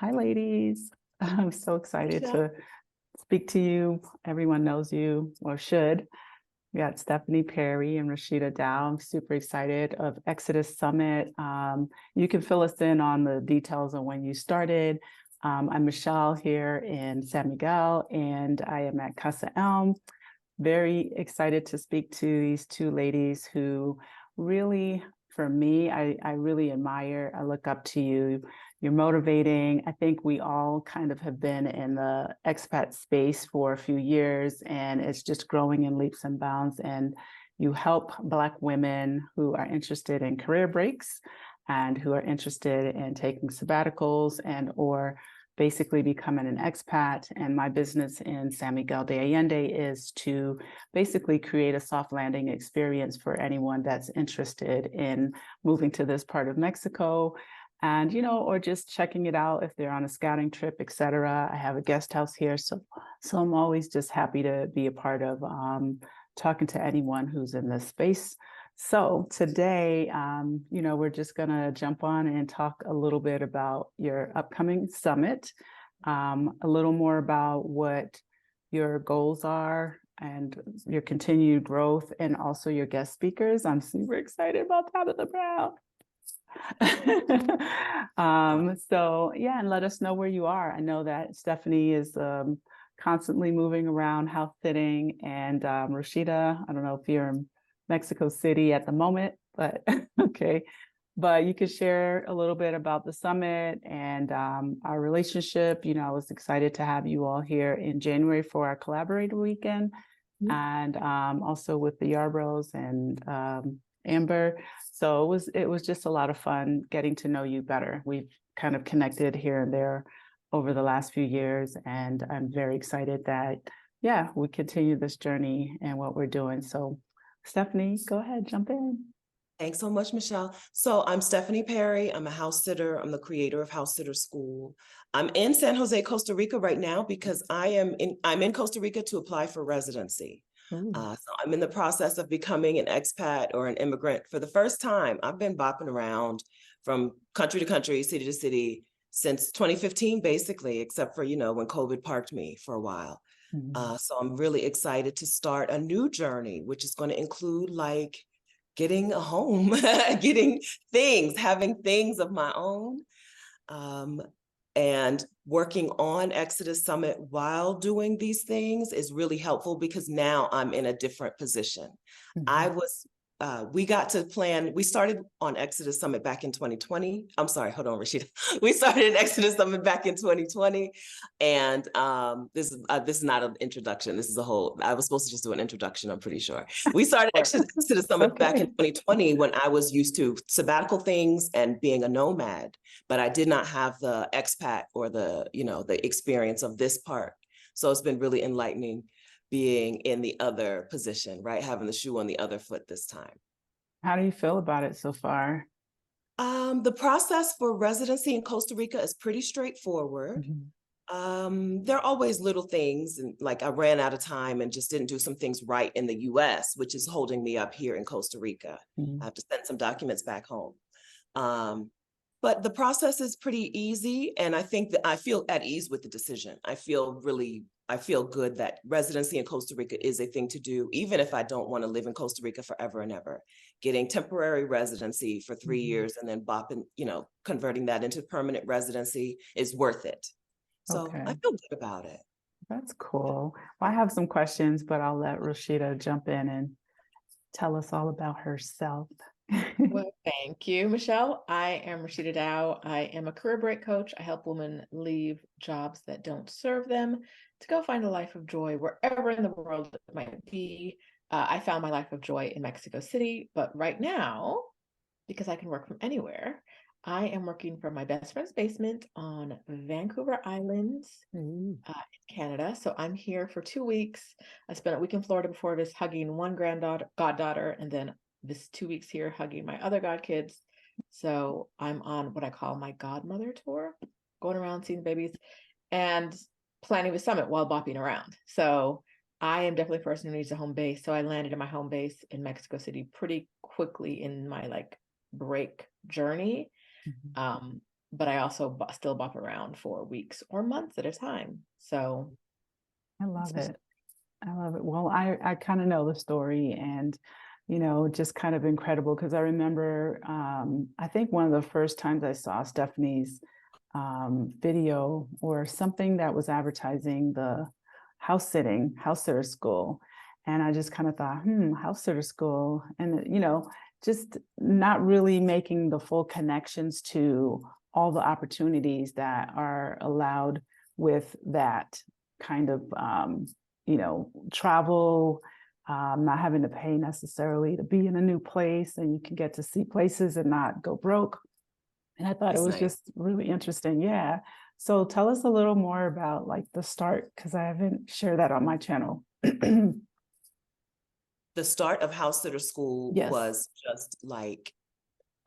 Hi, ladies. I'm so excited Michelle. to speak to you. Everyone knows you or should. We got Stephanie Perry and Roshida Dowe. I'm super excited of Exodus Summit. You can fill us in on the details on when you started. I'm Michelle here in San Miguel, and I am at CasaELM. Very excited to speak to these two ladies who really, for me, I really admire. I look up to you. You're motivating. I think we all kind of have been in the expat space for a few years, and it's just growing in leaps and bounds. And you help Black women who are interested in career breaks and who are interested in taking sabbaticals and or basically becoming an expat. And my business in San Miguel de Allende is to basically create a soft landing experience for anyone that's interested in moving to this part of Mexico and, or just checking it out if they're on a scouting trip, et cetera. I have a guest house here. So I'm always just happy to be a part of talking to anyone who's in this space. So today, we're just going to jump on and talk a little bit about your upcoming summit, a little more about what your goals are and your continued growth, and also your guest speakers. I'm super excited about that in the crowd. And let us know where you are. I know that Stephanie is constantly moving around, house sitting, and Roshida, I don't know if you're in Mexico City at the moment, but okay. But you could share a little bit about the summit and our relationship. I was excited to have you all here in January for our collaborator weekend, and also with the Yarbroughs and Amber. So it was just a lot of fun getting to know you better. We've kind of connected here and there over the last few years, and I'm very excited that, we continue this journey and what we're doing. So Stephanie, go ahead, jump in. Thanks so much, Michelle. So I'm Stephanie Perry. I'm a house sitter. I'm the creator of House Sitter School. I'm in San Jose, Costa Rica right now because I'm in Costa Rica to apply for residency. So I'm in the process of becoming an expat or an immigrant for the first time. I've been bopping around from country to country, city to city since 2015, basically, except for, when COVID parked me for a while. So I'm really excited to start a new journey, which is going to include like getting a home, getting things, having things of my own, and working on Exodus Summit while doing these things is really helpful because now I'm in a different position. We started on Exodus Summit back in 2020. I'm sorry, hold on, Roshida. We started Exodus Summit back in 2020. And this is not an introduction. This is I was supposed to just do an introduction, I'm pretty sure. We started Exodus Summit back in 2020 when I was used to sabbatical things and being a nomad, but I did not have the expat or the experience of this part. So it's been really enlightening being in the other position, right? Having the shoe on the other foot this time. How do you feel about it so far? The process for residency in Costa Rica is pretty straightforward. There are always little things, and like I ran out of time and just didn't do some things right in the US, which is holding me up here in Costa Rica. I have to send some documents back home. But the process is pretty easy, and I think that I feel at ease with the decision. I feel good that residency in Costa Rica is a thing to do, even if I don't want to live in Costa Rica forever and ever. Getting temporary residency for 3 years and then converting that into permanent residency is worth it. So I feel good about it. That's cool. Well, I have some questions, but I'll let Roshida jump in and tell us all about herself. Well, thank you, Michelle. I am Roshida Dowe. I am a career break coach. I help women leave jobs that don't serve them to go find a life of joy wherever in the world it might be. I found my life of joy in Mexico City, but right now, because I can work from anywhere, I am working from my best friend's basement on Vancouver Island in Canada. So I'm here for 2 weeks. I spent a week in Florida before this, hugging one goddaughter, and then this 2 weeks here hugging my other godkids. So I'm on what I call my godmother tour, going around seeing babies and planning the summit while bopping around. So I am definitely a person who needs a home base. So I landed in my home base in Mexico City pretty quickly in my break journey. but I also still bop around for weeks or months at a time. So I love it. I love it. Well, I kind of know the story, and, you know, just kind of incredible, because I remember, I think one of the first times I saw Stephanie's video or something that was advertising the house sitter school. And I just kind of thought, house sitter school. And, you know, just not really making the full connections to all the opportunities that are allowed with that kind of, you know, travel, not having to pay necessarily to be in a new place, and you can get to see places and not go broke. And I thought That's it was nice. just really interesting. Yeah. So tell us a little more about like the start, because I haven't shared that on my channel. The start of House Sitter School Yes. was just like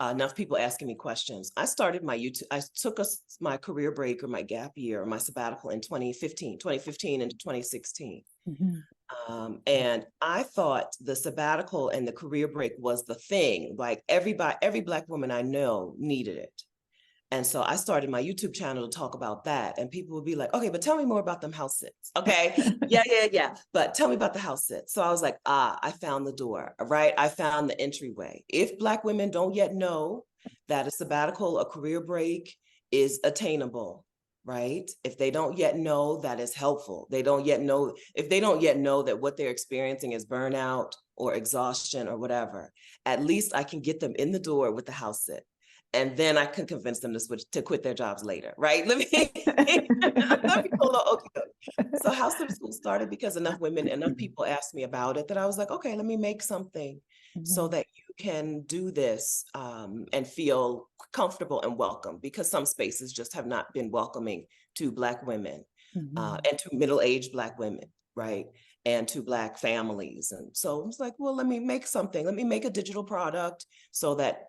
enough people asking me questions. I started my YouTube, I took my career break or my gap year or my sabbatical in 2015 into 2016. And I thought the sabbatical and the career break was the thing. Like every Black woman I know needed it. And so I started my YouTube channel to talk about that. And people would be like, okay, but tell me more about them house sits. Okay. Yeah. But tell me about the house sits. So I was like, I found the door, right? I found the entryway. If Black women don't yet know that a sabbatical, a career break is attainable, right? If they don't yet know that it's helpful, if they don't yet know that what they're experiencing is burnout or exhaustion or whatever, at least I can get them in the door with the house sit. And then I can convince them to quit their jobs later, right? Let me pull the okay. So House Sitter School started because enough people asked me about it that I was like, okay, let me make something so that you can do this and feel comfortable and welcome, because some spaces just have not been welcoming to Black women and to middle-aged Black women, right? And to Black families. And so I was like, well, let me make something. Let me make a digital product so that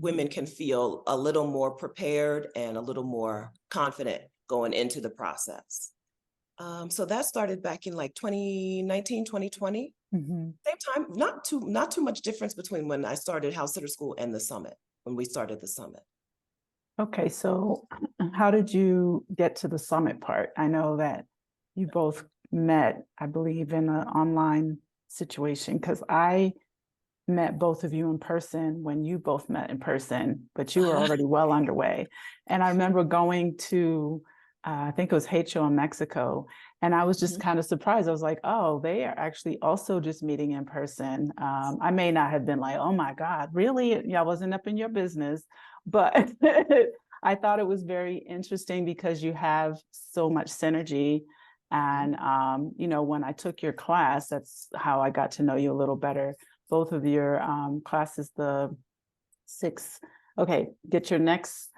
women can feel a little more prepared and a little more confident going into the process. So that started back in like 2019, 2020. Same time, not too much difference between when I started House Sitter School and the summit, when we started the summit. Okay, so how did you get to the summit part? I know that you both met, I believe, in an online situation, because I met both of you in person when you both met in person, but you were already well underway. And I remember going to, I think it was HO in Mexico, and I was just kind of surprised. I was like, oh, they are actually also just meeting in person. I may not have been like, oh my God, really? Yeah, I wasn't up in your business, but I thought it was very interesting because you have so much synergy. And, you know, when I took your class, that's how I got to know you a little better. Both of your classes, the 6, okay, get your next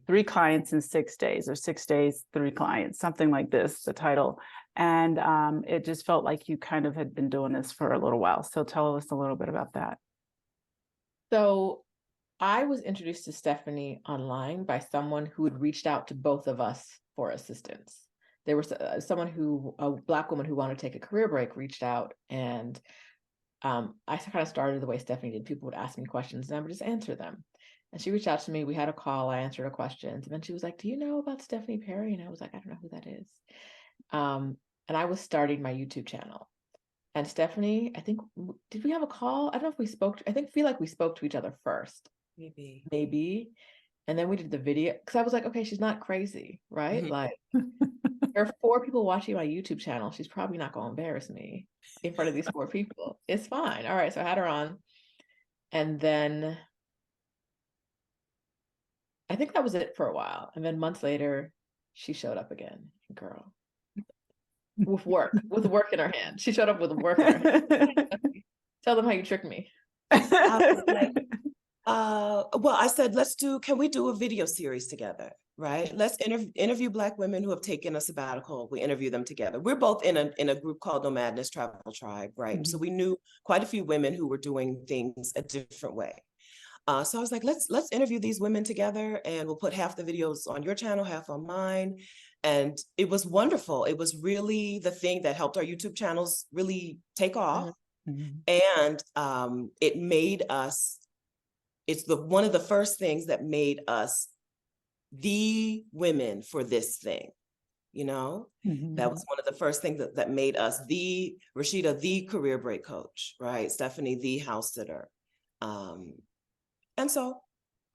3 clients in 6 days, or 6 days, 3 clients, something like this, the title. And it just felt like you kind of had been doing this for a little while. So tell us a little bit about that. So I was introduced to Stephanie online by someone who had reached out to both of us for assistance. There was a Black woman who wanted to take a career break, reached out, and I kind of started the way Stephanie did. People would ask me questions and I would just answer them. And she reached out to me. We had a call. I answered her questions. And then she was like, do you know about Stephanie Perry? And I was like, I don't know who that is. And I was starting my YouTube channel. And Stephanie, I think, did we have a call? I don't know if we spoke. Feel like we spoke to each other first. Maybe. And then we did the video, because I was like, okay, she's not crazy, right? Like, there are 4 people watching my YouTube channel. She's probably not going to embarrass me in front of these 4 people. It's fine. All right. So I had her on. And then I think that was it for a while. And then months later, she showed up again. Girl, with work in her hand. She showed up with work in her hand. Tell them how you tricked me. I was like, well, I said, can we do a video series together? Right? Let's interview Black women who have taken a sabbatical. We interview them together. We're both in a group called No Madness Travel Tribe, right? So we knew quite a few women who were doing things a different way. So I was like, let's interview these women together, and we'll put half the videos on your channel, half on mine. And it was wonderful. It was really the thing that helped our YouTube channels really take off. And it made us, it's one of the first things that made us the women for this thing, you know? That was one of the first things that made us Roshida, the career break coach, right? Stephanie, the house sitter. And so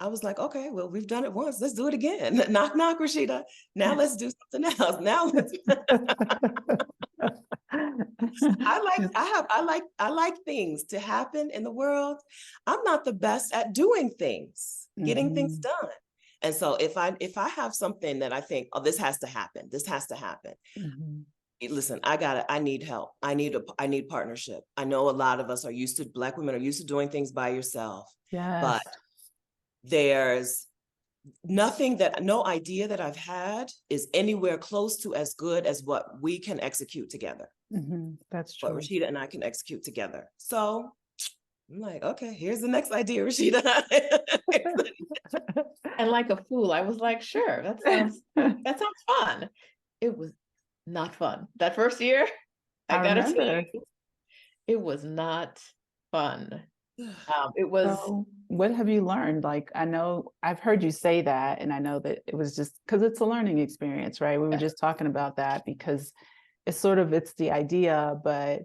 I was like, okay, well, we've done it once. Let's do it again. Knock, knock, Roshida. Now let's do something else. Now let's. I like things to happen in the world. I'm not the best at doing things, getting things done. And so if I have something that I think, oh, this has to happen, listen, I need help. I need partnership. I know a lot of us Black women are used to doing things by yourself. Yes. But there's no idea that I've had is anywhere close to as good as what we can execute together. That's true. What Roshida and I can execute together. So I'm like, okay, here's the next idea, Roshida. And like a fool, I was like, sure, that sounds fun. It was not fun. That first year, I gotta tell you, it was not fun. It was. So what have you learned? Like, I know I've heard you say that, and I know that it was just because it's a learning experience, right? We were just talking about that because it's the idea, but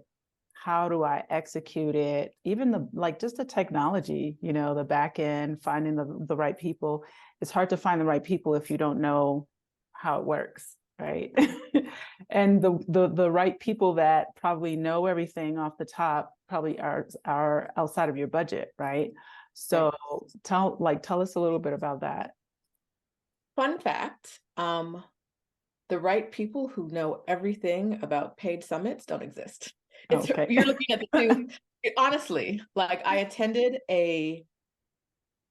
how do I execute it? Even just the technology, the back end, finding the right people. It's hard to find the right people if you don't know how it works, right? And the right people that probably know everything off the top probably are outside of your budget, right? So tell us a little bit about that. Fun fact, the right people who know everything about paid summits don't exist. You're looking at the two. Honestly, like I attended a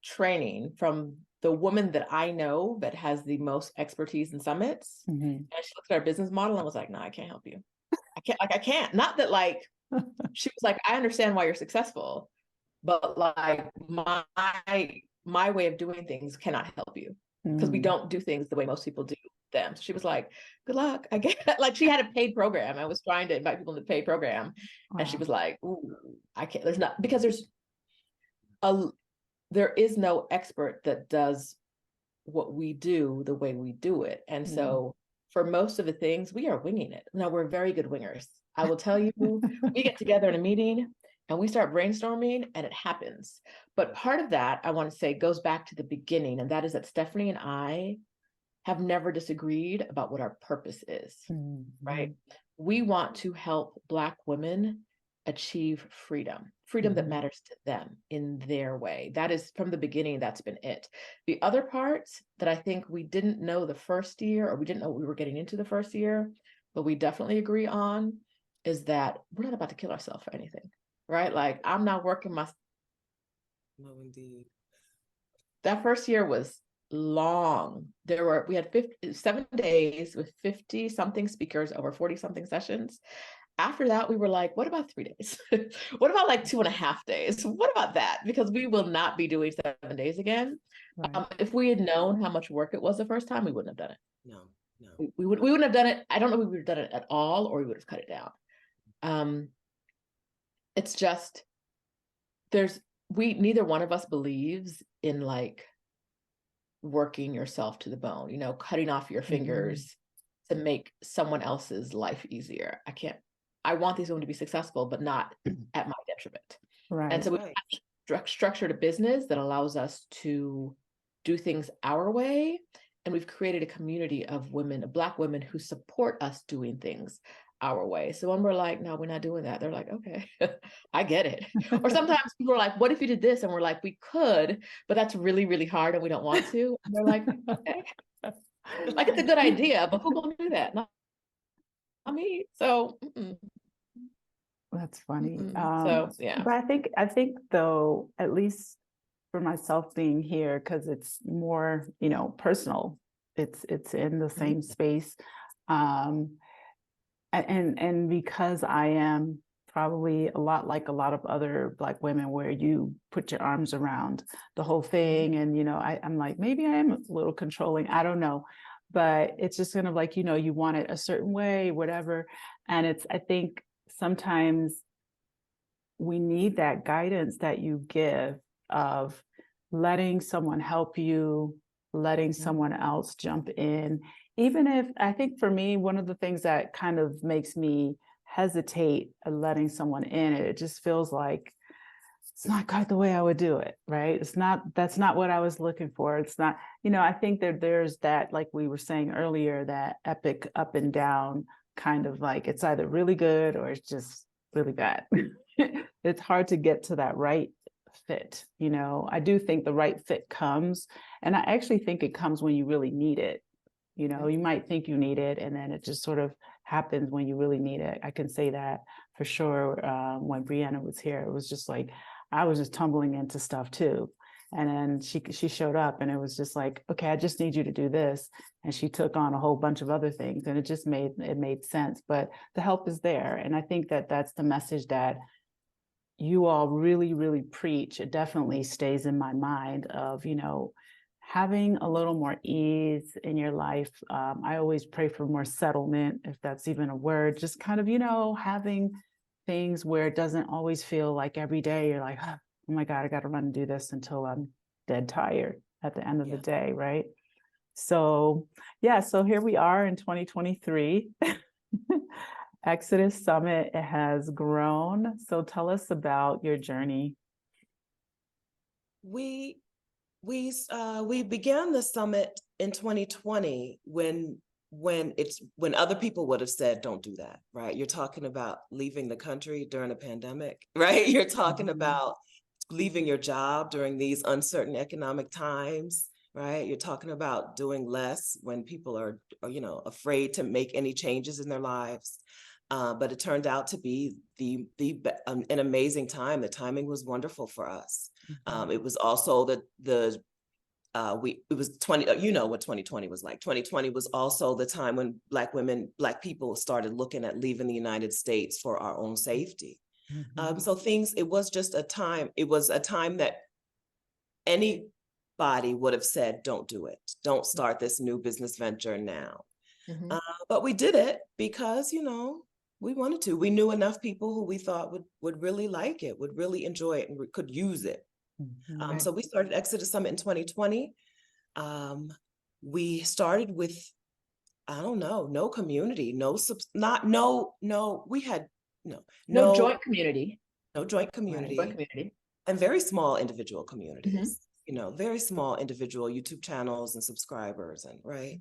training from the woman that I know that has the most expertise in summits. And she looked at our business model and was like, no, I can't help you. I can't. Not that she was like, I understand why you're successful, but like my way of doing things cannot help you because we don't do things the way most people do them. So she was like, good luck. I get like she had a paid program. I was trying to invite people to the paid program. Wow. And she was like, ooh, I can't, there's not, because there is no expert that does what we do the way we do it. And so for most of the things, we are winging it. Now we're very good wingers. I will tell you, we get together in a meeting and we start brainstorming and it happens. But part of that, I want to say, goes back to the beginning. And that is that Stephanie and I have never disagreed about what our purpose is, right? We want to help Black women achieve freedom that matters to them in their way. That is from the beginning, that's been it. The other parts that I think we didn't know the first year, or we didn't know we were getting into the first year, but we definitely agree on is that we're not about to kill ourselves for anything, right? Like I'm not working my. No, indeed. That first year was long. We had 7 days with 50 something speakers over 40 something sessions. After that, we were like, what about 3 days? What about like 2.5 days? What about that? Because we will not be doing 7 days again. Right. If we had known how much work it was the first time, we wouldn't have done it. No. We wouldn't have done it. I don't know if we would have done it at all, or we would have cut it down. It's just, neither one of us believes in like working yourself to the bone, cutting off your fingers to make someone else's life easier. I want these women to be successful, but not at my detriment. Right. And so we've structured a business that allows us to do things our way. And we've created a community of women, Black women, who support us doing things our way. So when we're like, no, we're not doing that, they're like, okay, I get it. Or sometimes people are like, what if you did this? And we're like, we could, but that's really, really hard and we don't want to. And they're like, okay. Like it's a good idea, but who gonna do that? Not me. So that's funny. So yeah. But I think though, at least for myself being here, because it's more, personal. It's in the same space. And because I am probably a lot like a lot of other Black women where you put your arms around the whole thing. And, I'm like, maybe I am a little controlling. I don't know. But it's just kind of like, you want it a certain way, whatever. And I think sometimes we need that guidance that you give of letting someone help you letting someone else jump in. Even if, I think for me, one of the things that kind of makes me hesitate at letting someone in, it just feels like it's not quite the way I would do it, right? That's not what I was looking for. It's not, I think that there's that, like we were saying earlier, that epic up and down kind of like, it's either really good or it's just really bad. It's hard to get to that right fit. I do think the right fit comes, and I actually think it comes when you really need it. You might think you need it, and then it just sort of happens when you really need it. I can say that for sure. When Brianna was here, it was just like, I was just tumbling into stuff too. And then she showed up, and it was just like, okay, I just need you to do this. And she took on a whole bunch of other things, and it made sense. But the help is there. And I think that that's the message that you all really, really preach. It definitely stays in my mind of, having a little more ease in your life. I always pray for more settlement, if that's even a word, just kind of, having things where it doesn't always feel like every day you're like, oh my God, I got to run and do this until I'm dead tired at the end of the day, right? So yeah, so here we are in 2023. Exodus Summit, it has grown. So tell us about your journey. We began the summit in 2020 when other people would have said, don't do that, right? You're talking about leaving the country during a pandemic, right? You're talking about leaving your job during these uncertain economic times, right? You're talking about doing less when people are afraid to make any changes in their lives. But it turned out to be an amazing time. The timing was wonderful for us. It was also it was 20, what 2020 was like. 2020 was also the time when Black people started looking at leaving the United States for our own safety. So it was just a time, it was a time that anybody would have said, don't do it. Don't start this new business venture now. But we did it because, we wanted to. We knew enough people who we thought would really like it, would really enjoy it, and could use it. So we started Exodus Summit in 2020. We started with, I don't know, no community, no joint community. No joint community. And very small individual communities, very small individual YouTube channels and subscribers, and right.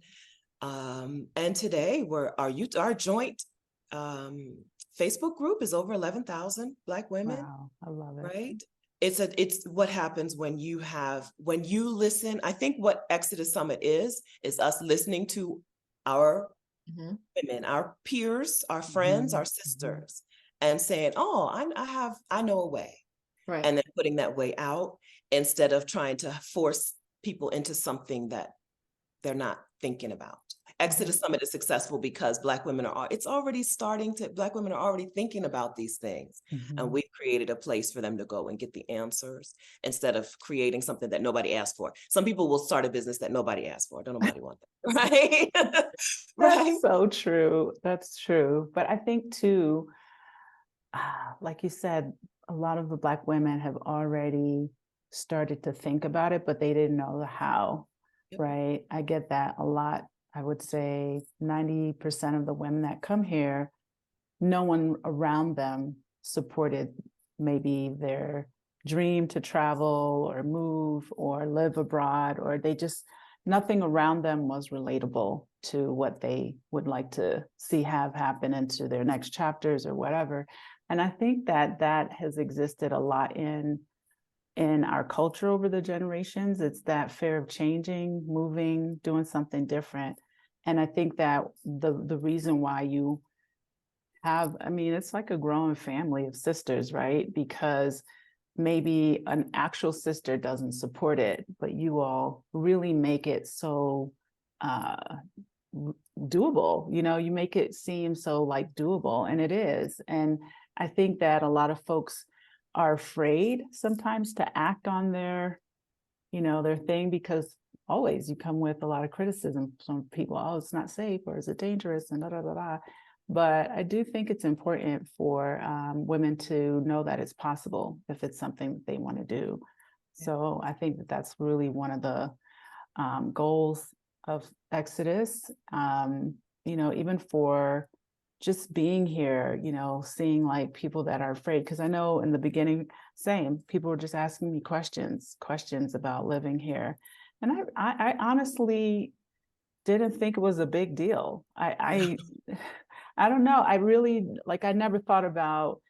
And today our joint Facebook group is over 11,000 Black women. Wow, I love it. Right. It's what happens when you listen. I think what Exodus Summit is us listening to our women, our peers, our friends, our sisters, and saying, oh, I know a way. Right. And then putting that way out instead of trying to force people into something that they're not thinking about. Exodus Summit is successful because Black women are already thinking about these things. And we've created a place for them to go and get the answers instead of creating something that nobody asked for. Some people will start a business that nobody asked for. Don't nobody want that, right? That's so true. That's true. But I think too, like you said, a lot of the Black women have already started to think about it, but they didn't know the how, right? I get that a lot. I would say 90% of the women that come here, no one around them supported maybe their dream to travel or move or live abroad, or nothing around them was relatable to what they would like to see have happen into their next chapters or whatever. And I think that has existed a lot in our culture over the generations. It's that fear of changing, moving, doing something different. And I think that the reason why you have, it's like a growing family of sisters, right? Because maybe an actual sister doesn't support it, but you all really make it so doable. You make it seem so like doable, and it is. And I think that a lot of folks are afraid sometimes to act on their thing, because always you come with a lot of criticism from people. Oh, it's not safe, or is it dangerous, and da da da da. But I do think it's important for women to know that it's possible if it's something that they want to do. So I think that that's really one of the goals of Exodus, even for just being here, seeing like people that are afraid. Because I know in the beginning, people were just asking me questions about living here. And I honestly didn't think it was a big deal. I don't know. I really, I never thought about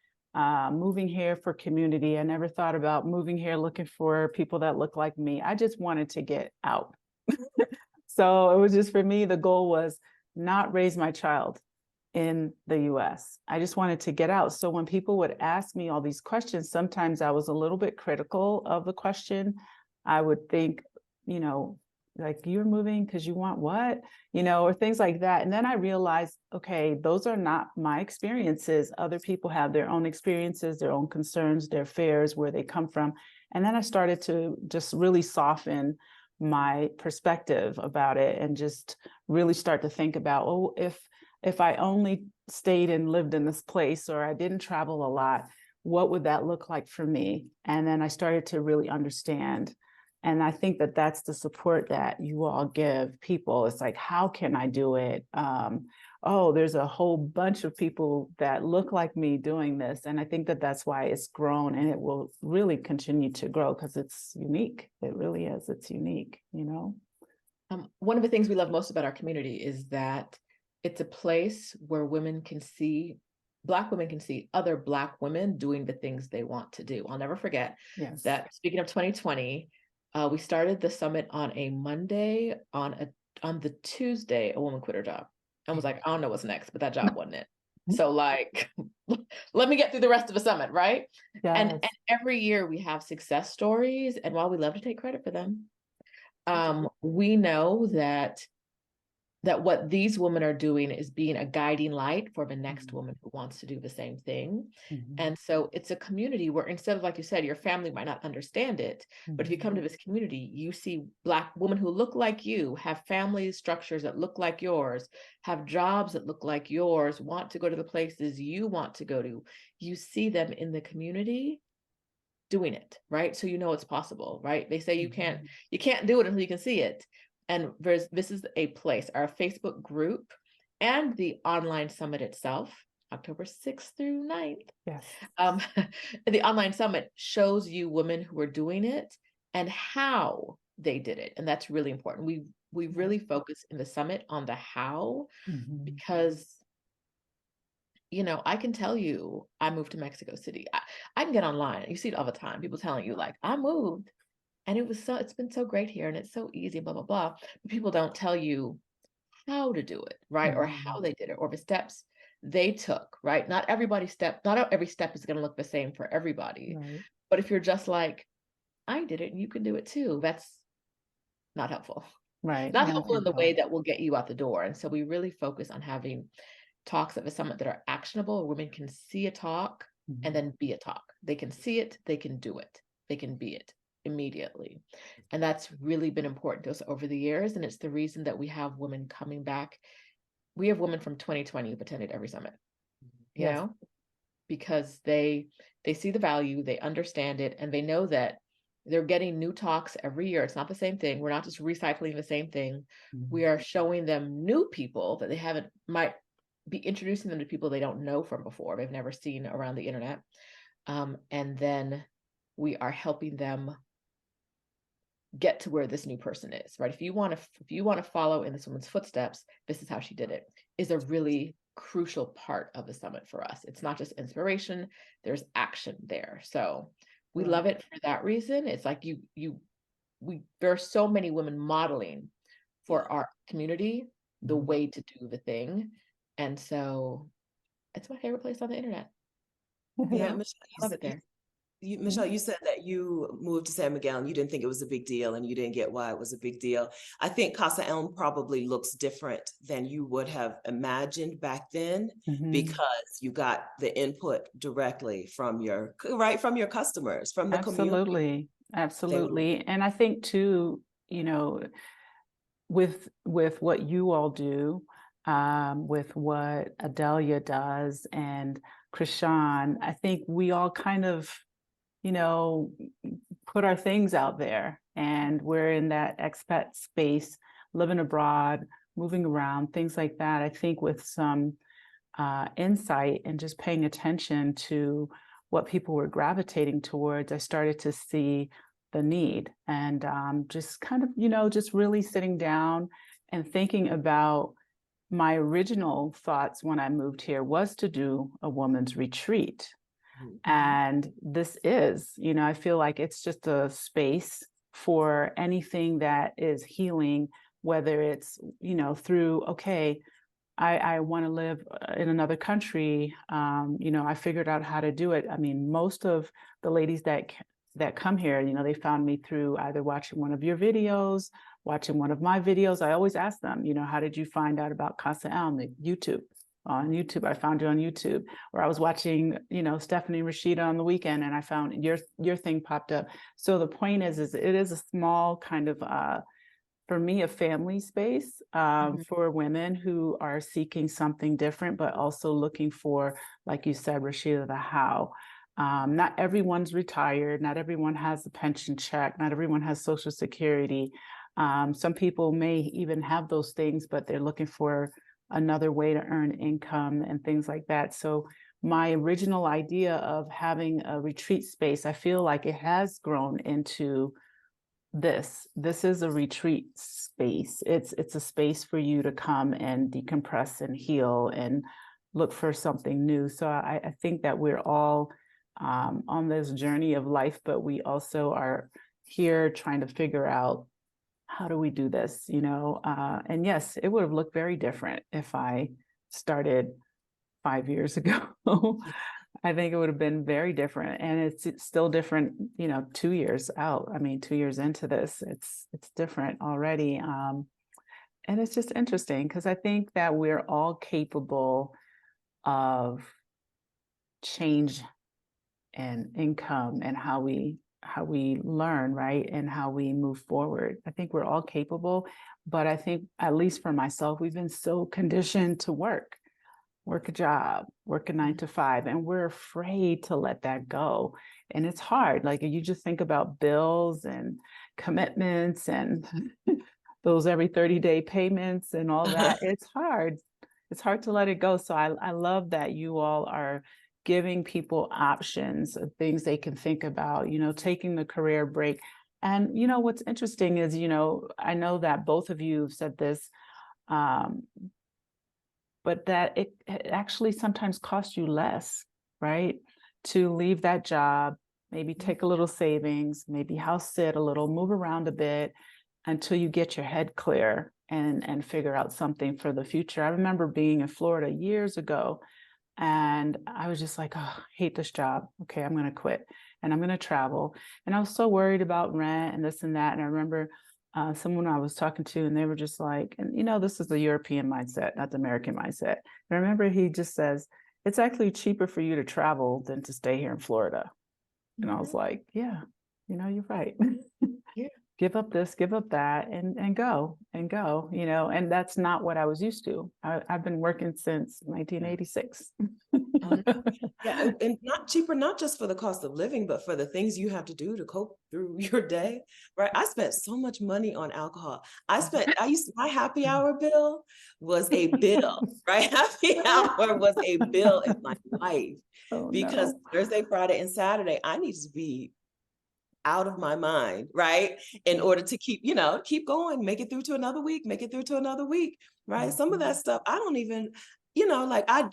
moving here for community. I never thought about moving here looking for people that look like me. I just wanted to get out. So it was just, for me, the goal was not raise my child in the US. I just wanted to get out. So when people would ask me all these questions, sometimes I was a little bit critical of the question. I would think, like, you're moving because you want what, or things like that. And then I realized, okay, those are not my experiences. Other people have their own experiences, their own concerns, their fears, where they come from. And then I started to just really soften my perspective about it and just really start to think about, oh, if I only stayed and lived in this place, or I didn't travel a lot, what would that look like for me? And then I started to really understand. And I think that that's the support that you all give people. It's like, how can I do it? Oh, there's a whole bunch of people that look like me doing this. And I think that that's why it's grown, and it will really continue to grow because it's unique. It really is. It's unique, One of the things we love most about our community is that it's a place where Black women can see other Black women doing the things they want to do. I'll never forget that, speaking of 2020, we started the summit on a Monday. On the Tuesday, a woman quit her job and was like, I don't know what's next, but that job wasn't it. So let me get through the rest of the summit, right? Yes. And every year we have success stories. And while we love to take credit for them, we know that what these women are doing is being a guiding light for the next woman who wants to do the same thing. And so it's a community where, instead of, like you said, your family might not understand it, but if you come to this community, you see Black women who look like you, have family structures that look like yours, have jobs that look like yours, want to go to the places you want to go to. You see them in the community doing it, right? So it's possible, right? They say you can't do it until you can see it. And this is a place, our Facebook group and the online summit itself, October 6th through 9th. Yes. The online summit shows you women who are doing it and how they did it. And that's really important. We really focus in the summit on the how, because I can tell you, I moved to Mexico City. I can get online. You see it all the time. People telling you, like, I moved and it's been so great here and it's so easy, blah, blah, blah. But people don't tell you how to do it, right? Or how they did it, or the steps they took, right? Not every step is going to look the same for everybody. Right. But if you're just like, I did it and you can do it too, that's not helpful. Right. Not helpful in the way that will get you out the door. And so we really focus on having talks at the summit that are actionable. Women can see a talk and then be a talk. They can see it, they can do it, they can be it immediately. And that's really been important to us over the years. And it's the reason that we have women coming back. We have women from 2020 who've attended every summit, because they see the value, they understand it, and they know that they're getting new talks every year. It's not the same thing. We're not just recycling the same thing. We are showing them new people that they might be introducing them to people they don't know from before, they've never seen around the internet. And then we are helping them get to where this new person is, right? If you want to follow in this woman's footsteps, this is how she did it, is a really crucial part of the summit for us. It's not just inspiration, there's action there. So we love it for that reason. It's like there are so many women modeling for our community the way to do the thing. And so it's my favorite place on the internet. Yeah, Michelle, love it there. Michelle, you said that you moved to San Miguel and you didn't think it was a big deal and you didn't get why it was a big deal. I think CasaELM probably looks different than you would have imagined back then, because you got the input directly from your customers, from the community. Absolutely. And I think too, with what you all do, with what Adelia does and Krishan, I think we all kind of, put our things out there, and we're in that expat space, living abroad, moving around, things like that. I think with some insight and just paying attention to what people were gravitating towards, I started to see the need, and just kind of, just really sitting down and thinking about my original thoughts when I moved here was to do a woman's retreat. And this is, I feel like it's just a space for anything that is healing, whether it's, through, okay, I want to live in another country. I figured out how to do it. I mean, most of the ladies that come here, they found me through either watching one of your videos, watching one of my videos. I always ask them, how did you find out about CasaELM? YouTube. On YouTube, I found you on YouTube, or I was watching, Stephanie and Roshida on the weekend, and I found your thing popped up. So the point is it is a small kind of, for me, a family space for women who are seeking something different, but also looking for, like you said, Roshida, the how. Not everyone's retired. Not everyone has a pension check. Not everyone has Social Security. Some people may even have those things, but they're looking for another way to earn income and things like that. So my original idea of having a retreat space, I feel like it has grown into this. This is a retreat space. It's a space for you to come and decompress and heal and look for something new. So I think that we're all on this journey of life, but we also are here trying to figure out, how do we do this? And yes, it would have looked very different if I started 5 years ago. I think it would have been very different, and it's still different, 2 years out. I mean, 2 years into this, it's different already. And it's just interesting because I think that we're all capable of change and income and how we learn, right? And how we move forward. I think we're all capable, but I think, at least for myself, we've been so conditioned to work a job, work a 9 to 5, and we're afraid to let that go. And it's hard. Like, you just think about bills and commitments and those every 30-day payments and all that. It's hard. It's hard to let it go. So I love that you all are giving people options of things they can think about, taking the career break. And, what's interesting is, I know that both of you have said this, but that it actually sometimes costs you less, right? To leave that job, maybe take a little savings, maybe house sit a little, move around a bit until you get your head clear and figure out something for the future. I remember being in Florida years ago, and I was just like, oh, I hate this job. Okay, I'm going to quit and I'm going to travel. And I was so worried about rent and this and that. And I remember someone I was talking to, and they were just like, and this is the European mindset, not the American mindset. And I remember he just says, it's actually cheaper for you to travel than to stay here in Florida. And I was like, yeah, you're right. Yeah. Give up this, give up that, and go, and that's not what I was used to. I've been working since 1986. Yeah, and not cheaper, not just for the cost of living, but for the things you have to do to cope through your day, right? I spent so much money on alcohol. My happy hour bill was a bill, right? Happy hour was a bill in my life because Thursday, Friday, and Saturday, I needed to be out of my mind, right? In order to keep going, make it through to another week, right? Some of that stuff, I don't even, I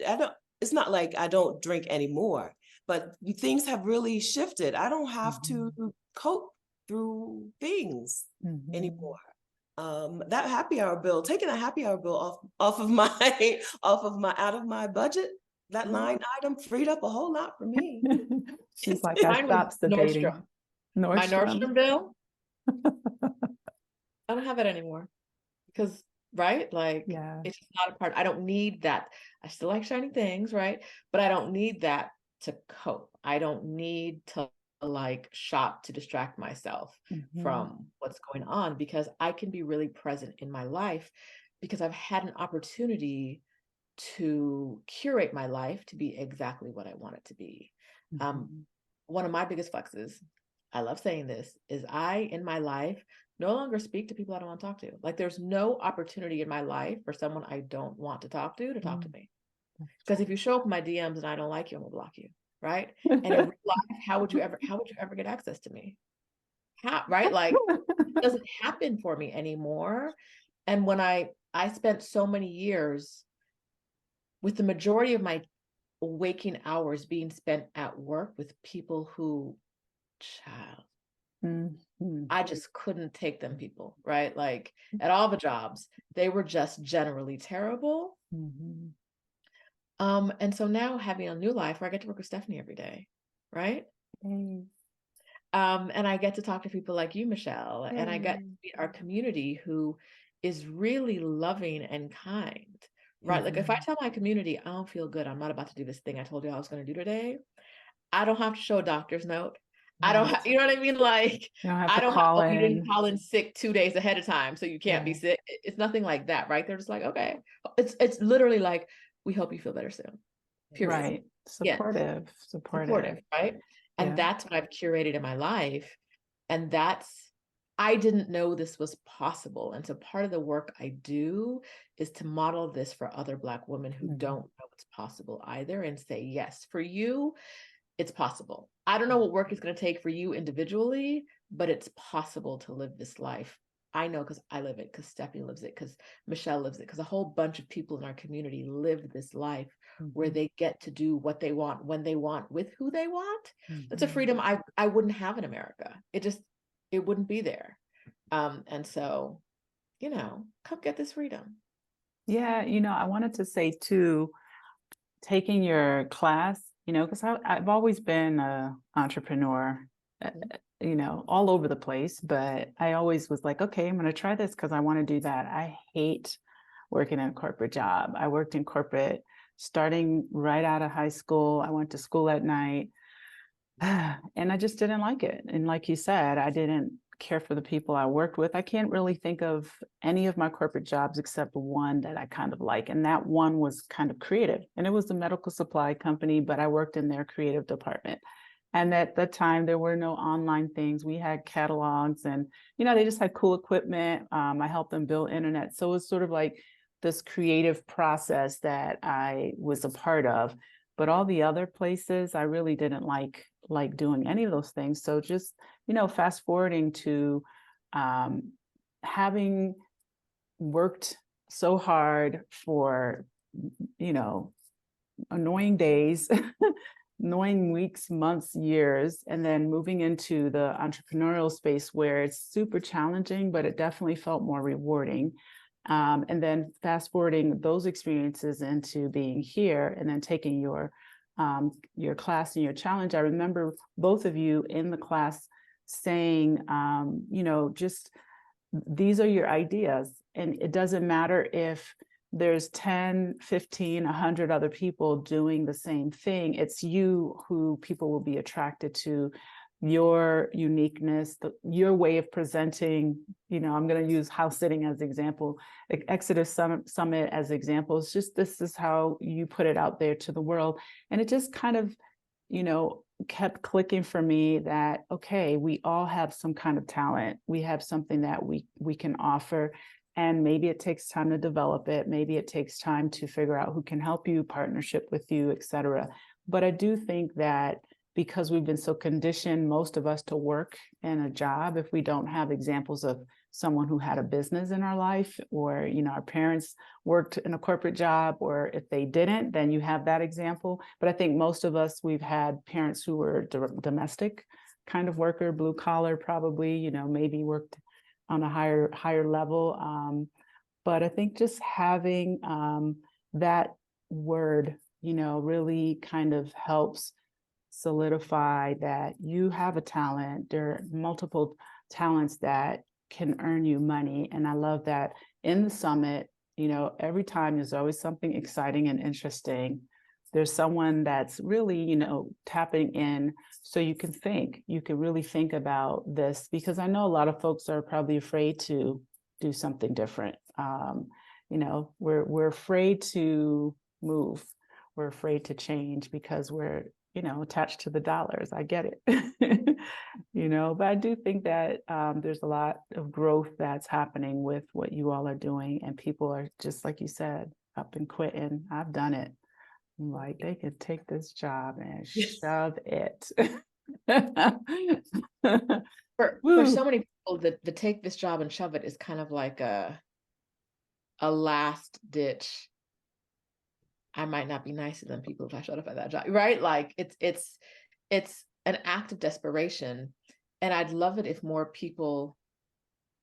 don't, it's not like I don't drink anymore, but things have really shifted. I don't have to cope through things anymore. That happy hour bill, taking a happy hour bill off of my out of my budget, that line item freed up a whole lot for me. She's like, I stopped debating. My Nordstrom bill, I don't have it anymore because, right? Like, it's just not a part. I don't need that. I still like shiny things, right? But I don't need that to cope. I don't need to shop to distract myself from what's going on, because I can be really present in my life because I've had an opportunity to curate my life to be exactly what I want it to be. One of my biggest flexes, I love saying this, is I, in my life, no longer speak to people I don't want to talk to. Like there's no opportunity in my life for someone I don't want to talk to me. Because if you show up in my DMs and I don't like you, I'm gonna block you, right? And in real life, how would you ever get access to me? How, right? Like it doesn't happen for me anymore. And when I spent so many years with the majority of my waking hours being spent at work with people who, child, I just couldn't take them people, right? Like at all the jobs, they were just generally terrible. And so now having a new life where I get to work with Stephanie every day, right? And I get to talk to people like you, Michelle, and I get to meet our community who is really loving and kind, right? Like if I tell my community, I don't feel good, I'm not about to do this thing I told you I was going to do today, I don't have to show a doctor's note. I don't, you know what I mean? Like, You don't have I to don't call have, you didn't in. call in sick 2 days ahead of time, so you can't be sick. It's nothing like that, right? They're just like, okay. It's literally like, we hope you feel better soon. Period. Right. Supportive. Supportive, right? And that's what I've curated in my life. And I didn't know this was possible. And so part of the work I do is to model this for other Black women who don't know it's possible either, and say, yes, for you, it's possible. I don't know what work is going to take for you individually, but it's possible to live this life. I know because I live it, because Stephanie lives it, because Michelle lives it, because a whole bunch of people in our community live this life where they get to do what they want, when they want, with who they want. That's a freedom I wouldn't have in America. It wouldn't be there. And so, come get this freedom. Yeah, I wanted to say too, taking your class, because I've always been an entrepreneur, all over the place, but I always was like, okay, I'm going to try this because I want to do that. I hate working in a corporate job. I worked in corporate starting right out of high school. I went to school at night and I just didn't like it. And like you said, I didn't care for the people I worked with. I can't really think of any of my corporate jobs except one that I kind of like. And that one was kind of creative. And it was a medical supply company, but I worked in their creative department. And at the time, there were no online things. We had catalogs and, they just had cool equipment. I helped them build internet. So it was sort of like this creative process that I was a part of. But all the other places, I really didn't like doing any of those things. So just, fast forwarding to having worked so hard for, annoying days, annoying weeks, months, years, and then moving into the entrepreneurial space where it's super challenging, but it definitely felt more rewarding. And then fast forwarding those experiences into being here and then taking your class and your challenge. I remember both of you in the class saying, just these are your ideas. And it doesn't matter if there's 10, 15, 100 other people doing the same thing. It's you who people will be attracted to, your uniqueness, your way of presenting. I'm going to use house sitting as example, Exodus Summit as examples. Just this is how you put it out there to the world. And it just kind of, kept clicking for me that, okay, we all have some kind of talent. We have something that we can offer. And maybe it takes time to develop it. Maybe it takes time to figure out who can help you, partnership with you, et cetera. But I do think that because we've been so conditioned, most of us, to work in a job, if we don't have examples of someone who had a business in our life, or, our parents worked in a corporate job, or if they didn't, then you have that example. But I think most of us, we've had parents who were domestic kind of worker, blue collar, probably, maybe worked on a higher level. But I think just having that word, really kind of helps solidify that you have a talent. There are multiple talents that can earn you money. And I love that in the summit, every time there's always something exciting and interesting. There's someone that's really, tapping in, so you can really think about this, because I know a lot of folks are probably afraid to do something different. We're afraid to move. We're afraid to change because we're, attached to the dollars. I get it. But I do think that there's a lot of growth that's happening with what you all are doing, and people are just like you said, up and quitting. I've done it. I'm like, they could take this job and shove it. For so many people, the take this job and shove it is kind of like a last ditch. I might not be nice to them people if I shut up at that job, right? Like it's an act of desperation. And I'd love it if more people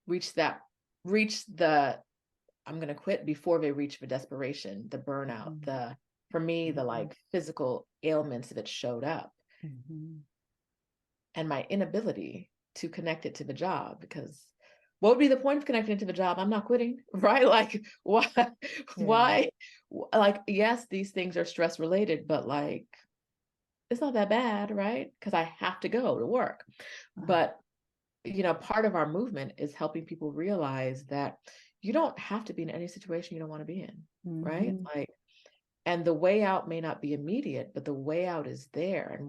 reach the I'm gonna quit before they reach the desperation, the burnout, for me, the like physical ailments that showed up. And my inability to connect it to the job, because what would be the point of connecting it to the job? I'm not quitting, right? Like, why? Like, yes, these things are stress related, but like, it's not that bad, right? Because I have to go to work. But, part of our movement is helping people realize that you don't have to be in any situation you don't want to be in, right? Like, and the way out may not be immediate, but the way out is there. And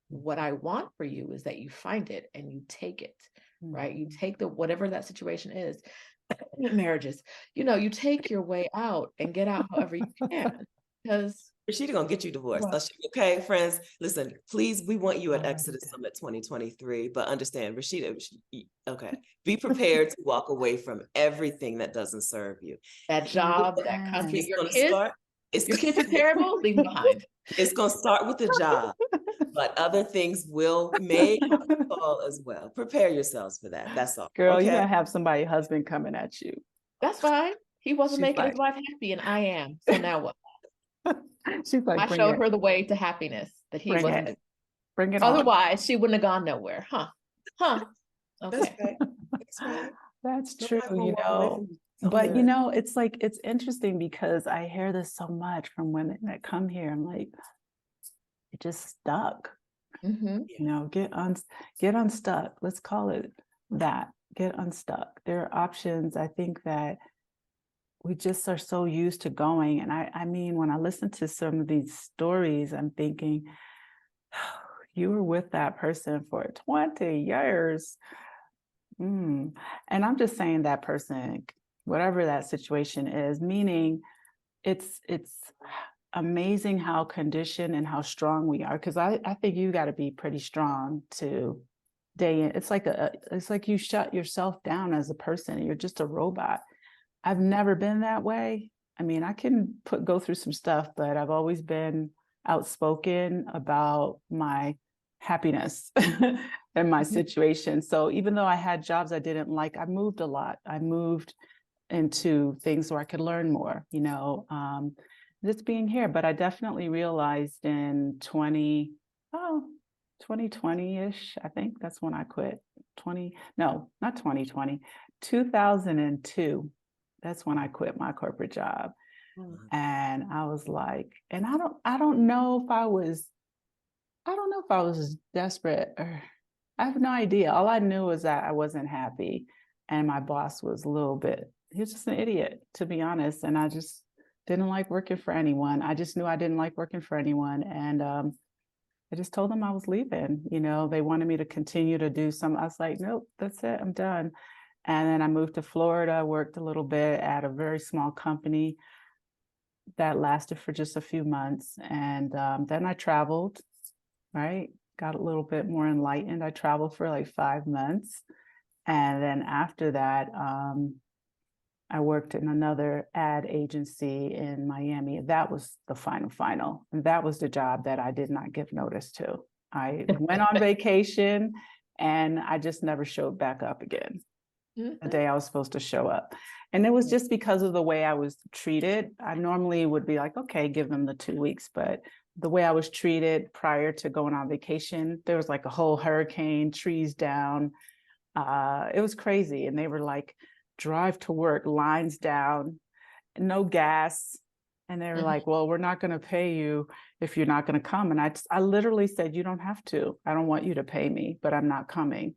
what I want for you is that you find it and you take it, right? You take whatever that situation is, marriages, you take your way out and get out however you can, because Rashida gonna get you divorced. Okay, friends, listen, please, we want you at Exodus Summit 2023, but understand, Rashida, okay, be prepared to walk away from everything that doesn't serve you. That job, that country, your kids are terrible, leave them behind. It's gonna start with the job, but other things may fall as well. Prepare yourselves for that. That's all. Girl, you're gonna have somebody's husband coming at you. That's fine. He wasn't making his wife happy, and I am. So now what? She's like, I showed her the way to happiness that he wasn't. Bring it Otherwise, she wouldn't have gone nowhere. Huh. Okay. That's right. That's true, But it's interesting because I hear this so much from women that come here. I'm like, you're just stuck. Get unstuck. Let's call it that. Get unstuck. There are options. I think that we just are so used to going. And I mean, when I listen to some of these stories, I'm thinking, oh, you were with that person for 20 years. And I'm just saying that person, whatever that situation is, meaning it's amazing how conditioned and how strong we are. Because I think you got to be pretty strong to day in. It's like you shut yourself down as a person and you're just a robot. I've never been that way. I mean, I can go through some stuff, but I've always been outspoken about my happiness and my situation. So even though I had jobs I didn't like, I moved a lot. I moved into things where I could learn more, just being here. But I definitely realized in 2020-ish, I think that's when I quit. 2002. That's when I quit my corporate job. And I was like, and I don't know if I was desperate, or I have no idea. All I knew was that I wasn't happy. And my boss was he was just an idiot, to be honest. And I just didn't like working for anyone. I just knew I didn't like working for anyone. And I just told them I was leaving. They wanted me to continue to do some. I was like, nope, that's it. I'm done. And then I moved to Florida, worked a little bit at a very small company that lasted for just a few months. And then I traveled, right? Got a little bit more enlightened. I traveled for like 5 months. And then after that, I worked in another ad agency in Miami. That was the final. And that was the job that I did not give notice to. I went on vacation and I just never showed back up again. The day I was supposed to show up. And it was just because of the way I was treated. I normally would be like, okay, give them the 2 weeks. But the way I was treated prior to going on vacation, there was like a whole hurricane, trees down. It was crazy. And they were like, drive to work, lines down, no gas. And they were like, well, we're not going to pay you if you're not going to come. And I literally said, you don't have to. I don't want you to pay me, but I'm not coming.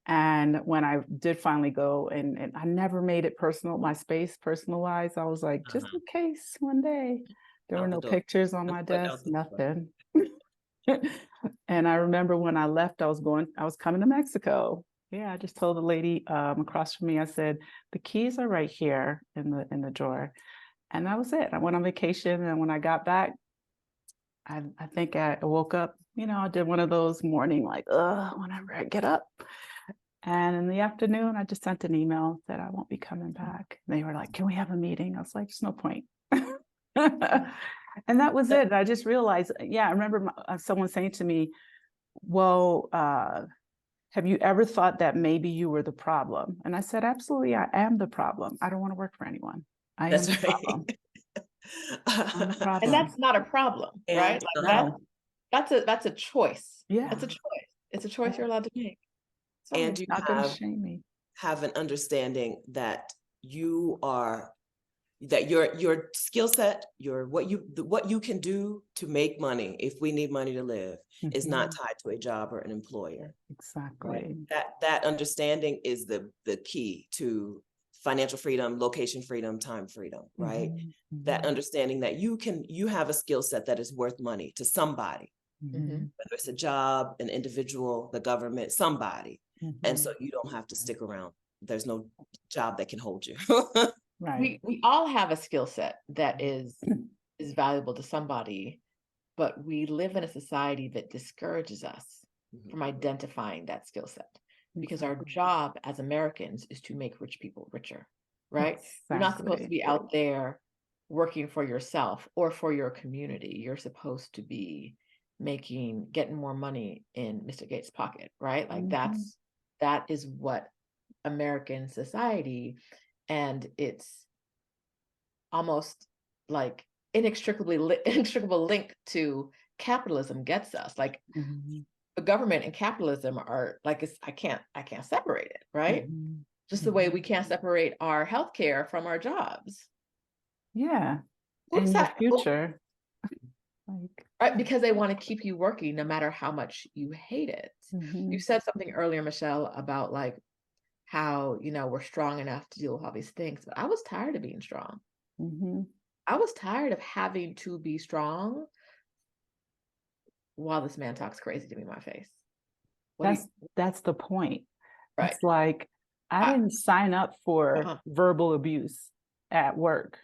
And when I did finally go, and I never made it personal, my space personalized, I was like, just in case one day. There were no pictures on my desk, nothing. And I remember when I left, I was coming to Mexico. Yeah, I just told the lady across from me, I said, the keys are right here in the drawer. And that was it. I went on vacation, and when I got back, I think I woke up, I did one of those morning, like, whenever I get up. And in the afternoon, I just sent an email that I won't be coming back. They were like, can we have a meeting? I was like, there's no point. And that was it. I just realized, I remember someone saying to me, well, have you ever thought that maybe you were the problem? And I said, absolutely, I am the problem. I don't want to work for anyone. I am That's the right. problem. I'm the problem. And that's not a problem, right? And, Like that's a choice. Yeah. That's a choice. It's a choice you're allowed to make. and you Not gonna shame me. have an understanding that your skill set, what you can do to make money, if we need money to live, is not tied to a job or an employer. Exactly. That understanding is the key to financial freedom, location freedom, time freedom, right? That understanding that you have a skill set that is worth money to somebody, whether it's a job, an individual, the government, somebody. And so you don't have to stick around. There's no job that can hold you. Right. We all have a skill set that is valuable to somebody, but we live in a society that discourages us from identifying that skill set, because our job as Americans is to make rich people richer, right? You're not supposed to be out there working for yourself or for your community. You're supposed to be getting more money in Mr. Gates' pocket, right? Like that is what American society, and it's almost like inextricable link to capitalism gets us. Like the government and capitalism are like, I can't separate it, right? Just the way we can't separate our healthcare from our jobs. Yeah. And your future. Right, because they want to keep you working no matter how much you hate it. You said something earlier, Michelle, about like how, we're strong enough to deal with all these things, but I was tired of being strong. I was tired of having to be strong while this man talks crazy to me in my face. That's the point. Right. It's like, I didn't sign up for verbal abuse at work.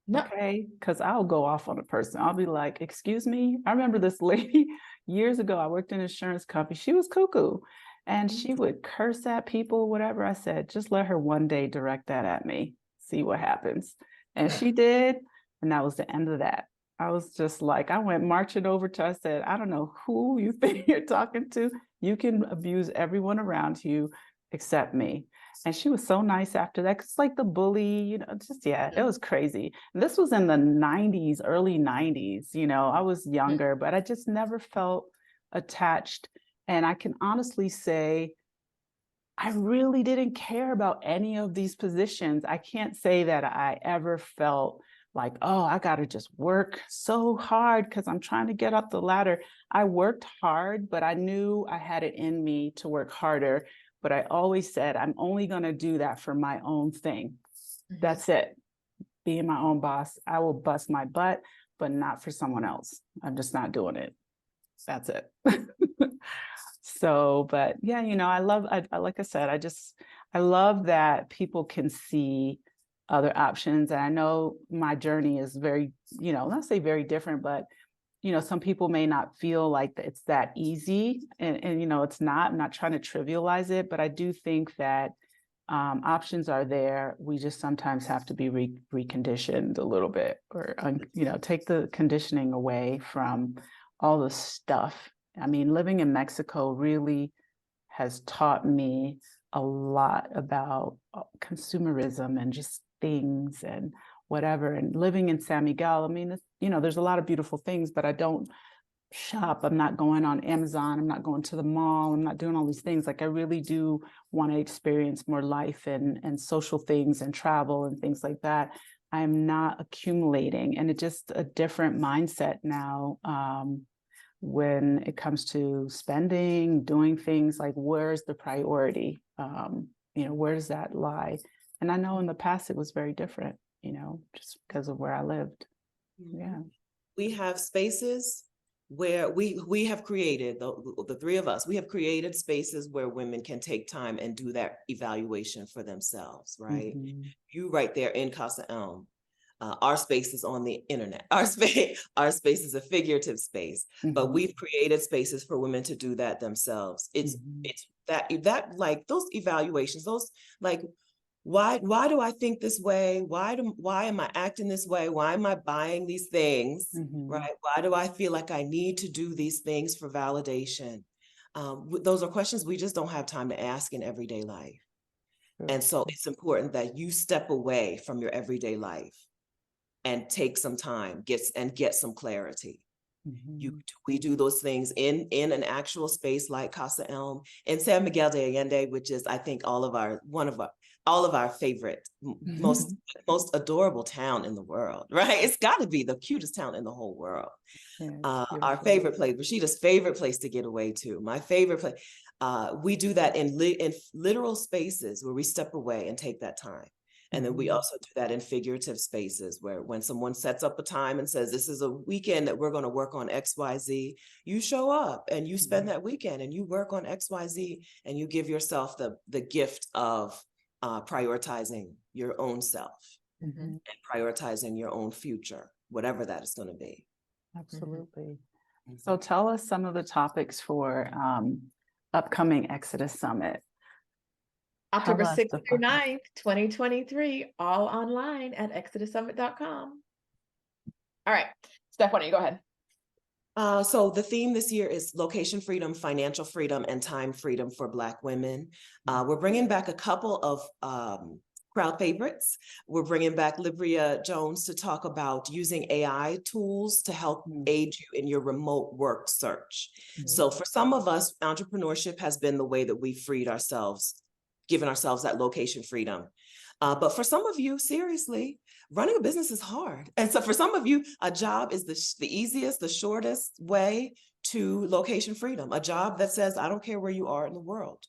No. Okay, because I'll go off on a person. I'll be like, excuse me. I remember this lady years ago. I worked in an insurance company. She was cuckoo, and she would curse at people, whatever. I said, just let her one day direct that at me, see what happens. And she did, and that was the end of that. I was just like, I went marching over to her. I said, I don't know who you think you're talking to. You can abuse everyone around you except me. And she was so nice after that. It's like the bully, it was crazy. And this was in the 90s, early 90s, I was younger, but I just never felt attached. And I can honestly say, I really didn't care about any of these positions. I can't say that I ever felt like, oh, I got to just work so hard because I'm trying to get up the ladder. I worked hard, but I knew I had it in me to work harder. But I always said, I'm only going to do that for my own thing. That's it. Being my own boss. I will bust my butt, but not for someone else. I'm just not doing it. That's it. So, but yeah, I love, like I said, I love that people can see other options. And I know my journey is very, not say very different, but some people may not feel like it's that easy, and it's not. I'm not trying to trivialize it, but I do think that options are there. We just sometimes have to be reconditioned a little bit, or take the conditioning away from all the stuff. I mean, living in Mexico really has taught me a lot about consumerism and just things and whatever. And living in San Miguel, I mean, there's a lot of beautiful things, but I don't shop. I'm not going on Amazon. I'm not going to the mall. I'm not doing all these things. Like, I really do want to experience more life and social things and travel and things like that. I'm not accumulating, and it's just a different mindset now. When it comes to spending, doing things, like, where's the priority? Where does that lie? And I know in the past it was very different, just because of where I lived. Yeah. We have spaces where we have created, the three of us, we have created spaces where women can take time and do that evaluation for themselves, right? You right there in CasaELM. Our space is on the internet. Our space is a figurative space, but we've created spaces for women to do that themselves. It's that like those evaluations, those like, why do I think this way? Why am I acting this way? Why am I buying these things? Right? Why do I feel like I need to do these things for validation? Those are questions we just don't have time to ask in everyday life. And so it's important that you step away from your everyday life and take some time, get some clarity. We do those things in an actual space like CasaELM in San Miguel de Allende, which is, I think, all of our favorite, most adorable town in the world, right? It's got to be the cutest town in the whole world. Our favorite place, Rashida's favorite place to get away to, my favorite place. We do that in literal spaces where we step away and take that time. And then we also do that in figurative spaces where when someone sets up a time and says, this is a weekend that we're going to work on XYZ, you show up and you spend that weekend and you work on XYZ and you give yourself the gift of prioritizing your own self and prioritizing your own future, whatever that is going to be. Absolutely. So tell us some of the topics for upcoming Exodus Summit. October 6th through 9th, 2023, all online at ExodusSummit.com. All right, Steph, why don't you go ahead? So the theme this year is location freedom, financial freedom, and time freedom for Black women. We're bringing back a couple of crowd favorites. We're bringing back Libria Jones to talk about using AI tools to help aid you in your remote work search. So for some of us, entrepreneurship has been the way that we freed ourselves, given ourselves that location freedom. But for some of you, seriously, running a business is hard. And so for some of you, a job is the easiest, the shortest way to location freedom, a job that says, I don't care where you are in the world.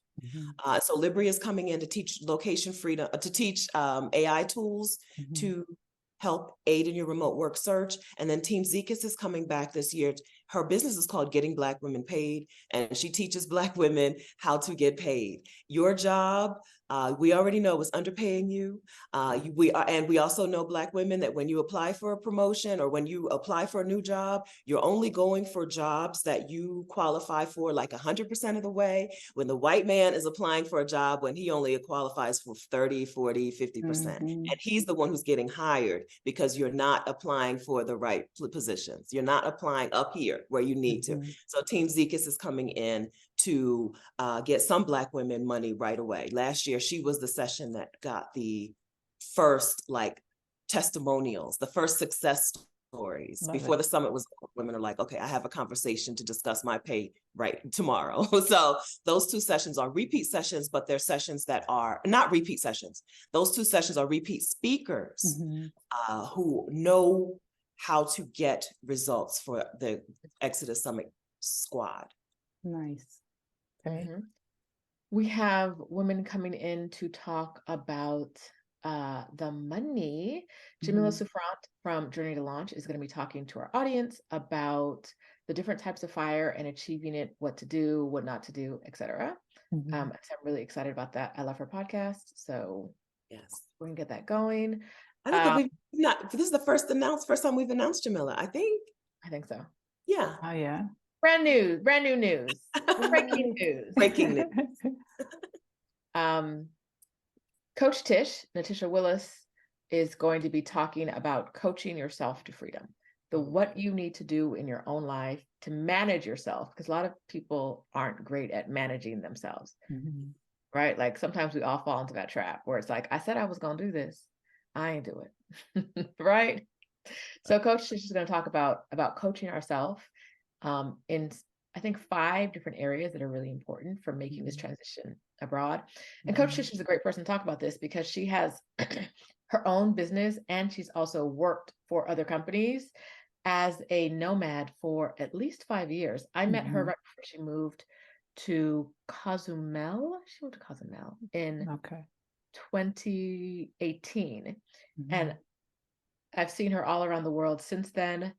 So Libria is coming in to teach location freedom, to teach AI tools to help aid in your remote work search. And then Team Zekas is coming back this year. Her business is called Getting Black Women Paid, and she teaches Black women how to get paid. Your job, we already know, is underpaying you. We also know, Black women, that when you apply for a promotion or when you apply for a new job, you're only going for jobs that you qualify for like 100% of the way, when the white man is applying for a job when he only qualifies for 30, 40, 50%. And he's the one who's getting hired because you're not applying for the right positions. You're not applying up here where you need to. So Team Zekas is coming in to get some Black women money right away. Last year, she was the session that got the first testimonials, the first success stories. Before the summit was, women are like, okay, I have a conversation to discuss my pay right tomorrow. So those two sessions are repeat sessions, but they're sessions that are not repeat sessions. Those two sessions are repeat speakers who know how to get results for the Exodus Summit squad. Nice. Okay. We have women coming in to talk about the money. Jamila Sufrant from Journey to Launch is going to be talking to our audience about the different types of fire and achieving it, what to do, what not to do, etc. So I'm really excited about that. I love her podcast, so yes, we're gonna get that going. I don't think this is the first time we've announced Jamila, I think. I think so. Yeah. Oh yeah. Brand new news. Breaking news. Breaking news. Coach Tish, Natisha Willis, is going to be talking about coaching yourself to freedom. What you need to do in your own life to manage yourself, because a lot of people aren't great at managing themselves, right? Like sometimes we all fall into that trap where it's like, I said I was going to do this. I ain't do it, right? So Coach Tish is going to talk about coaching ourselves in, I think, 5 different areas that are really important for making this transition abroad. And Coach Tish is a great person to talk about this because she has her own business and she's also worked for other companies as a nomad for at least 5 years. I met her right before she moved to Cozumel. She moved to Cozumel in 2018. And I've seen her all around the world since then.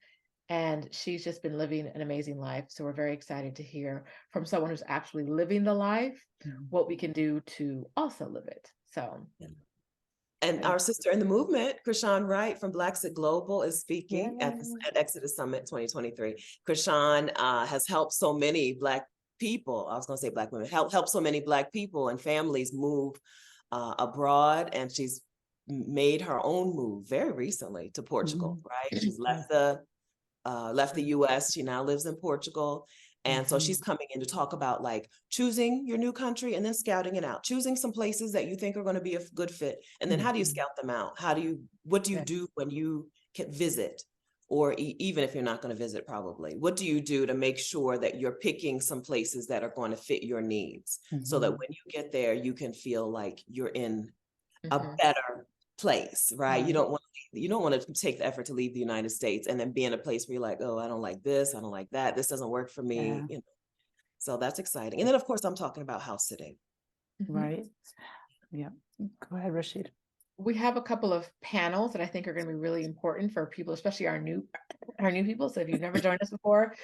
And she's just been living an amazing life. So we're very excited to hear from someone who's actually living the life, what we can do to also live it. So. And our sister in the movement, Krishan Wright from Blacksit Global, is speaking at Exodus Summit 2023. Krishan has helped so many Black people, I was going to say Black women, help so many Black people and families move abroad. And she's made her own move very recently to Portugal, right? She's left the US. She now lives in Portugal. And so she's coming in to talk about like choosing your new country and then scouting it out, choosing some places that you think are going to be a good fit. And then how do you scout them out? What do you do when you can visit? Or even if you're not going to visit, probably, what do you do to make sure that you're picking some places that are going to fit your needs so that when you get there, you can feel like you're in a better place, right? You don't want to take the effort to leave the United States and then be in a place where you're like, oh, I don't like this, I don't like that, this doesn't work for me, you know. So that's exciting. And then of course I'm talking about house sitting. Right. Yeah. Go ahead, Rashid. We have a couple of panels that I think are going to be really important for people, especially our new people. So if you've never joined us before,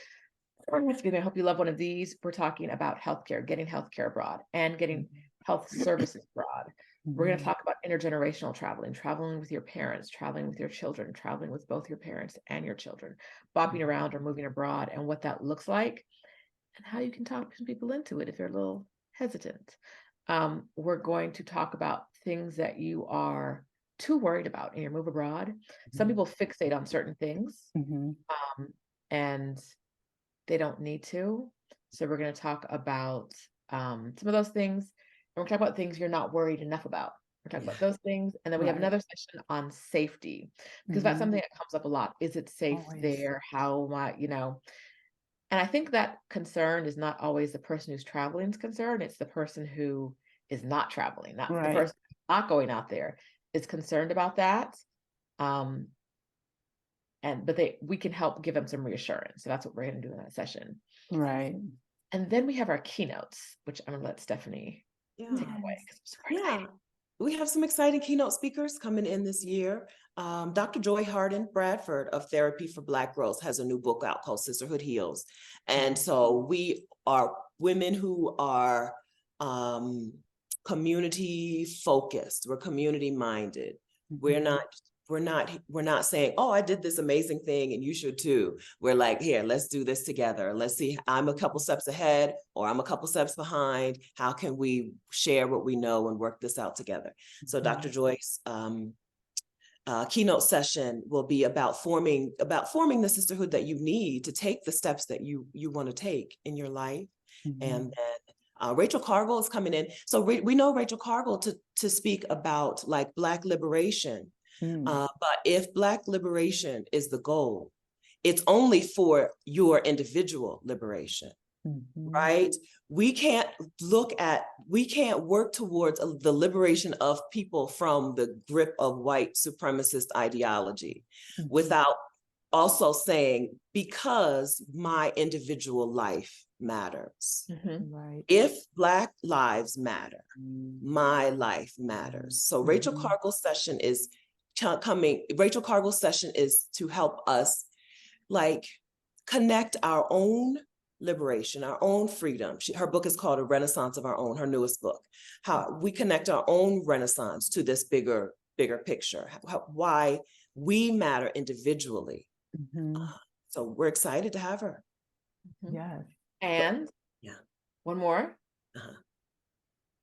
I hope you love one of these. We're talking about healthcare, getting healthcare abroad and getting health services abroad. We're going to talk about intergenerational traveling with your parents, traveling with your children, traveling with both your parents and your children, bopping around or moving abroad, and what that looks like, and how you can talk some people into it if you're a little hesitant. We're going to talk about things that you are too worried about in your move abroad. Some people fixate on certain things, and they don't need to. So we're going to talk about some of those things. And we're talking about things you're not worried enough about. We're talking about those things. And then we have another session on safety, because that's something that comes up a lot. Is it safe there? How might, and I think that concern is not always the person who's traveling's concern. It's the person who is not traveling, not the person not going out there is concerned about that. But we can help give them some reassurance. So that's what we're going to do in that session. Right. And then we have our keynotes, which I'm going to let Stephanie take away, because I'm super excited. We have some exciting keynote speakers coming in this year. Dr. Joy Harden Bradford of Therapy for Black Girls has a new book out called Sisterhood Heals. And so we are women who are community focused. We're community minded. We're not saying, oh, I did this amazing thing and you should too. We're like, here, let's do this together. Let's see, I'm a couple steps ahead or I'm a couple steps behind. How can we share what we know and work this out together? So Dr. Joy's keynote session will be about forming the sisterhood that you need to take the steps that you want to take in your life. And then Rachel Cargill is coming in. So we know Rachel Cargill to speak about like Black liberation. But if Black liberation is the goal, it's only for your individual liberation, right? We can't work towards the liberation of people from the grip of white supremacist ideology without also saying, because my individual life matters. If Black lives matter, my life matters. So Rachel Cargill's session is coming. Rachel Cargill's session is to help us like connect our own liberation, our own freedom. Her book is called A Renaissance of Our Own, her newest book. How we connect our own renaissance to this bigger picture, why we matter individually. So we're excited to have her. Yes. And one more.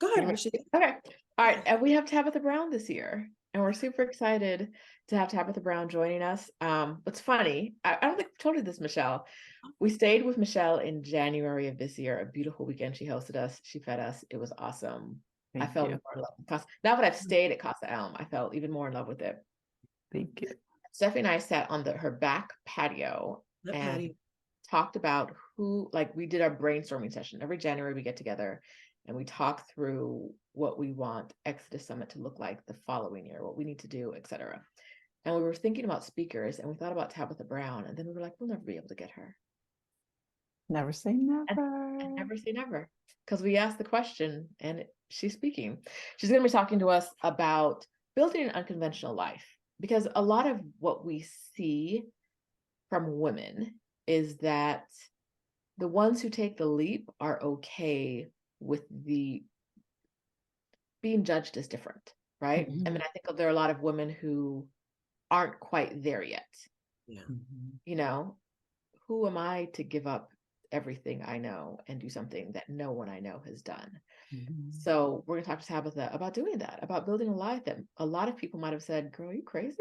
Go ahead, Roshida. Okay. All right. And we have Tabitha Brown this year. And we're super excited to have Tabitha Brown joining us. What's funny, I don't think I told you this, Michelle. We stayed with Michelle in January of this year, a beautiful weekend. She hosted us. She fed us. It was awesome. I felt more in love with Casa. Now that I've stayed at CasaELM, I felt even more in love with it. Thank you. Stephanie and I sat on her back patio and talked about we did our brainstorming session. Every January we get together and we talk through what we want Exodus Summit to look like the following year, what we need to do, etc. And we were thinking about speakers and we thought about Tabitha Brown, and then we were like, we'll never be able to get her. Never say never. And never say never, because we asked the question and she's speaking. She's going to be talking to us about building an unconventional life, because a lot of what we see from women is that the ones who take the leap are okay with the being judged as different, right? Mhm. And then I think there are a lot of women who aren't quite there yet. Yeah. You know, who am I to give up everything I know and do something that no one I know has done? So we're going to talk to Tabitha about doing that, about building a life that a lot of people might have said, girl, are you crazy?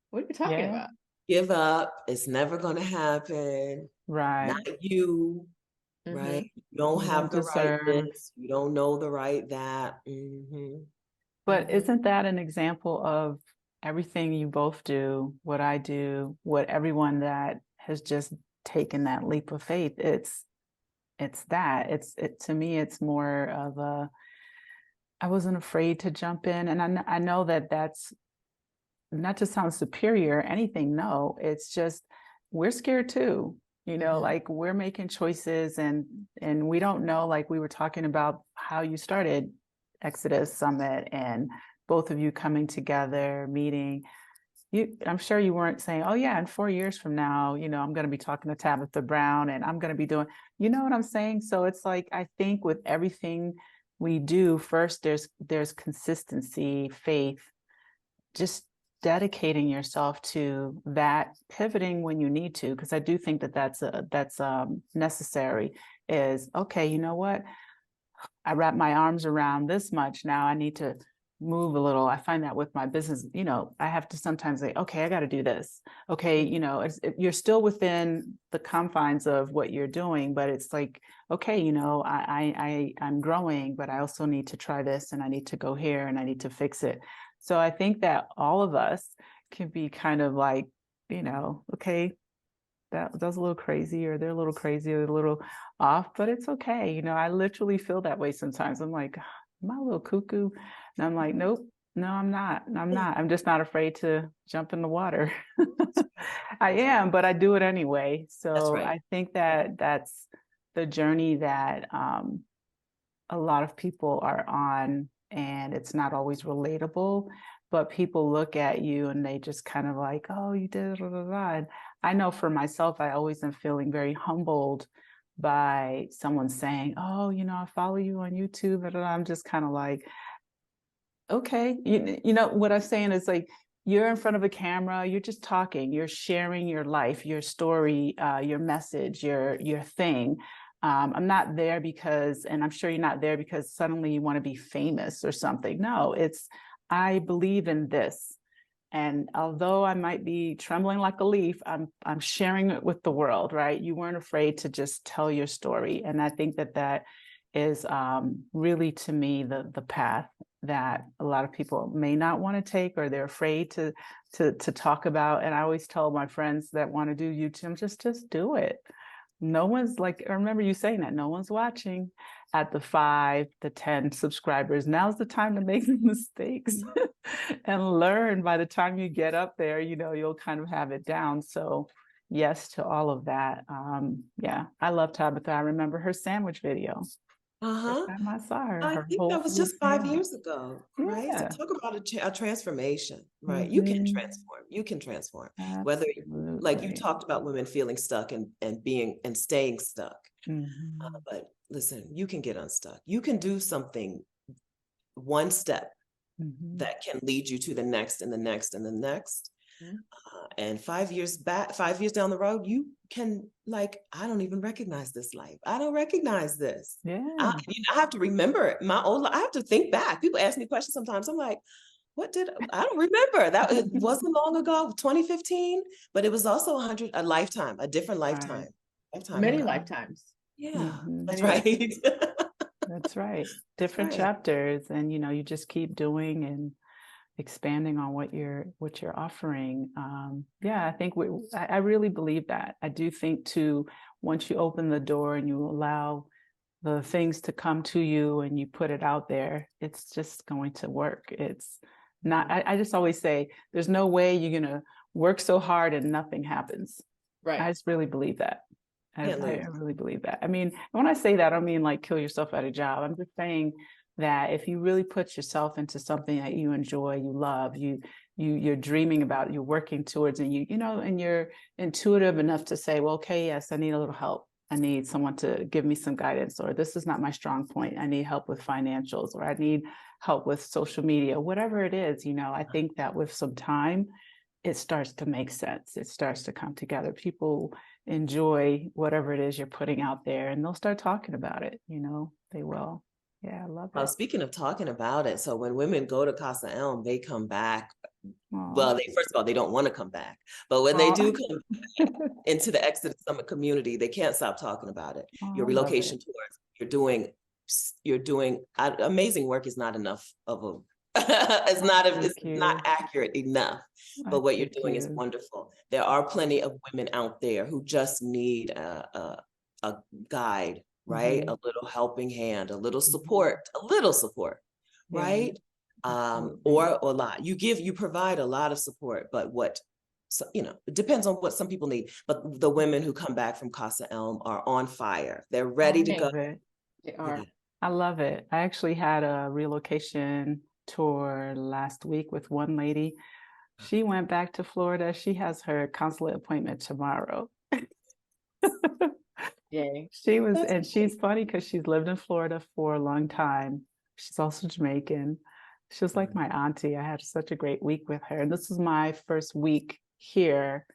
What are you talking Yeah. about? Give up. It's never going to happen. Right. Not you, right? You don't You have don't the right deserve. this. You don't know the right that. Mhm. But Mhm. isn't that an example of everything you both do, what I do, what everyone that has just taken that leap of faith? It's that. It to me, it's more of a, I wasn't afraid to jump in. And I know that that's not to sound superior or anything. No, it's just we're scared too. You know, Mhm. like we're making choices and we don't know, like we were talking about how you started Exodus Summit and both of you coming together, meeting. I'm sure you weren't saying, oh yeah, in 4 years from now, you know, I'm going to be talking to Tabitha Brown and I'm going to be doing, you know what I'm saying? So it's like, I think with everything we do, first there's consistency, faith, just dedicating yourself to that, pivoting when you need to, because I do think that that's necessary. Is okay, you know what? I wrap my arms around this much. Now I need to move a little. I find that with my business, you know, I have to sometimes say, okay, I got to do this. Okay, you know, you're still within the confines of what you're doing, but it's like, okay, you know, I'm growing, but I also need to try this and I need to go here and I need to fix it. So I think that all of us can be kind of like, you know, okay, that's a little crazy, or they're a little crazy, or a little off, but it's okay. You know, I literally feel that way sometimes. I'm like, am I a little cuckoo? And I'm like, nope, no, I'm not. I'm not. I'm just not afraid to jump in the water. I am, but I do it anyway. That's So right. I think that that's the journey that a lot of people are on, and it's not always relatable, but people look at you and they just kind of like, oh, you did it. And I know for myself, I always am feeling very humbled by someone saying, oh, you know, I follow you on YouTube. And I'm just kind of like, okay, you know, what I'm saying is like, you're in front of a camera, you're just talking, you're sharing your life, your story, your message, your thing. I'm not there because, and I'm sure you're not there because suddenly you want to be famous or something. No, it's, I believe in this. And although I might be trembling like a leaf, I'm sharing it with the world, right? You weren't afraid to just tell your story. And I think that that is really, to me, the path that a lot of people may not want to take, or they're afraid to talk about. And I always tell my friends that want to do YouTube, just do it. No one's like, I remember you saying that, no one's watching at the 5, the 10 subscribers. Now's the time to make the mistakes and learn. By the time you get up there, you know, you'll kind of have it down. So yes to all of that. Yeah, I love Tabitha. I remember her sandwich video. First Uh-huh. time I saw her, I her think Whole that was Food just 5 years sandwich. ago, right? So Yeah. talk about a transformation, right? You can Mhm. transform. You can transform. Whether, like you Absolutely. talked about women feeling stuck and being and staying stuck. Mhm. But listen, you can get unstuck. You can do something, one step Mhm. that can lead you to the next and the next and the next. And 5 years back, 5 years down the road, you can, like, I don't even recognize this life. I don't recognize this. Yeah. I have to remember my old life. I have to think back. People ask me questions sometimes. I'm like, I don't remember. That it wasn't long ago, 2015, but it was also a lifetime, a different Right. lifetime Many ago. lifetimes. Yeah, Mhm. that's Yeah. right. That's right. That's Different right. chapters, and you know, you just keep doing and expanding on what you're offering. Yeah, I think I really believe that. I do think too, once you open the door and you allow the things to come to you and you put it out there, it's just going to work. It's not, I just always say, there's no way you're going to work so hard and nothing happens. Right. I just really believe that. I Can't lose. really believe that. I mean, when I say that, I don't mean like kill yourself at a job. I'm just saying, that if you really put yourself into something that you enjoy, you love, you're dreaming about, you're working towards, and and you're intuitive enough to say, well, okay, yes, I need a little help. I need someone to give me some guidance, or this is not my strong point. I need help with financials, or I need help with social media, whatever it is. I think that with some time, it starts to make sense. It starts to come together. People enjoy whatever it is you're putting out there, and they'll start talking about it. They will. Yeah, I love it. Speaking of talking about it, so when women go to CasaELM, they come back. Aww. Well, first of all, they don't want to come back, but when they do come back into the Exodus Summit community, they can't stop talking about it. Your relocation tours, you're doing amazing work is not enough of a it's not accurate enough, but what you're doing is wonderful. There are plenty of women out there who just need a guide, right? A little helping hand, a little support, right? Or a lot. You provide a lot of support, but it depends on what some people need. But the women who come back from CasaELM are on fire. They're ready to go. They are. I love it. I actually had a relocation tour last week with one lady. She went back to Florida. She has her consulate appointment tomorrow. Yay. She's funny because she's lived in Florida for a long time. She's also Jamaican. She was like my auntie. I had such a great week with her. And this was my first week here,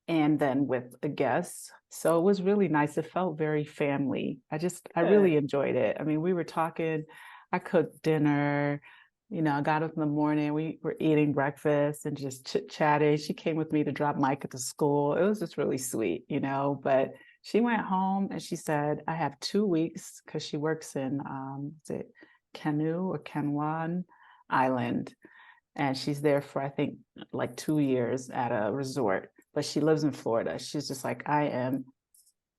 and then with a guest. So it was really nice. It felt very family. I really enjoyed it. I mean, we were talking, I cooked dinner, I got up in the morning, we were eating breakfast and just chit-chatting. She came with me to drop Mike at the school. It was just really sweet, but she went home and she said, I have 2 weeks, because she works in, is it Canoe or Canwan Island? And she's there for, I think, like 2 years at a resort, but she lives in Florida. She's just like, I am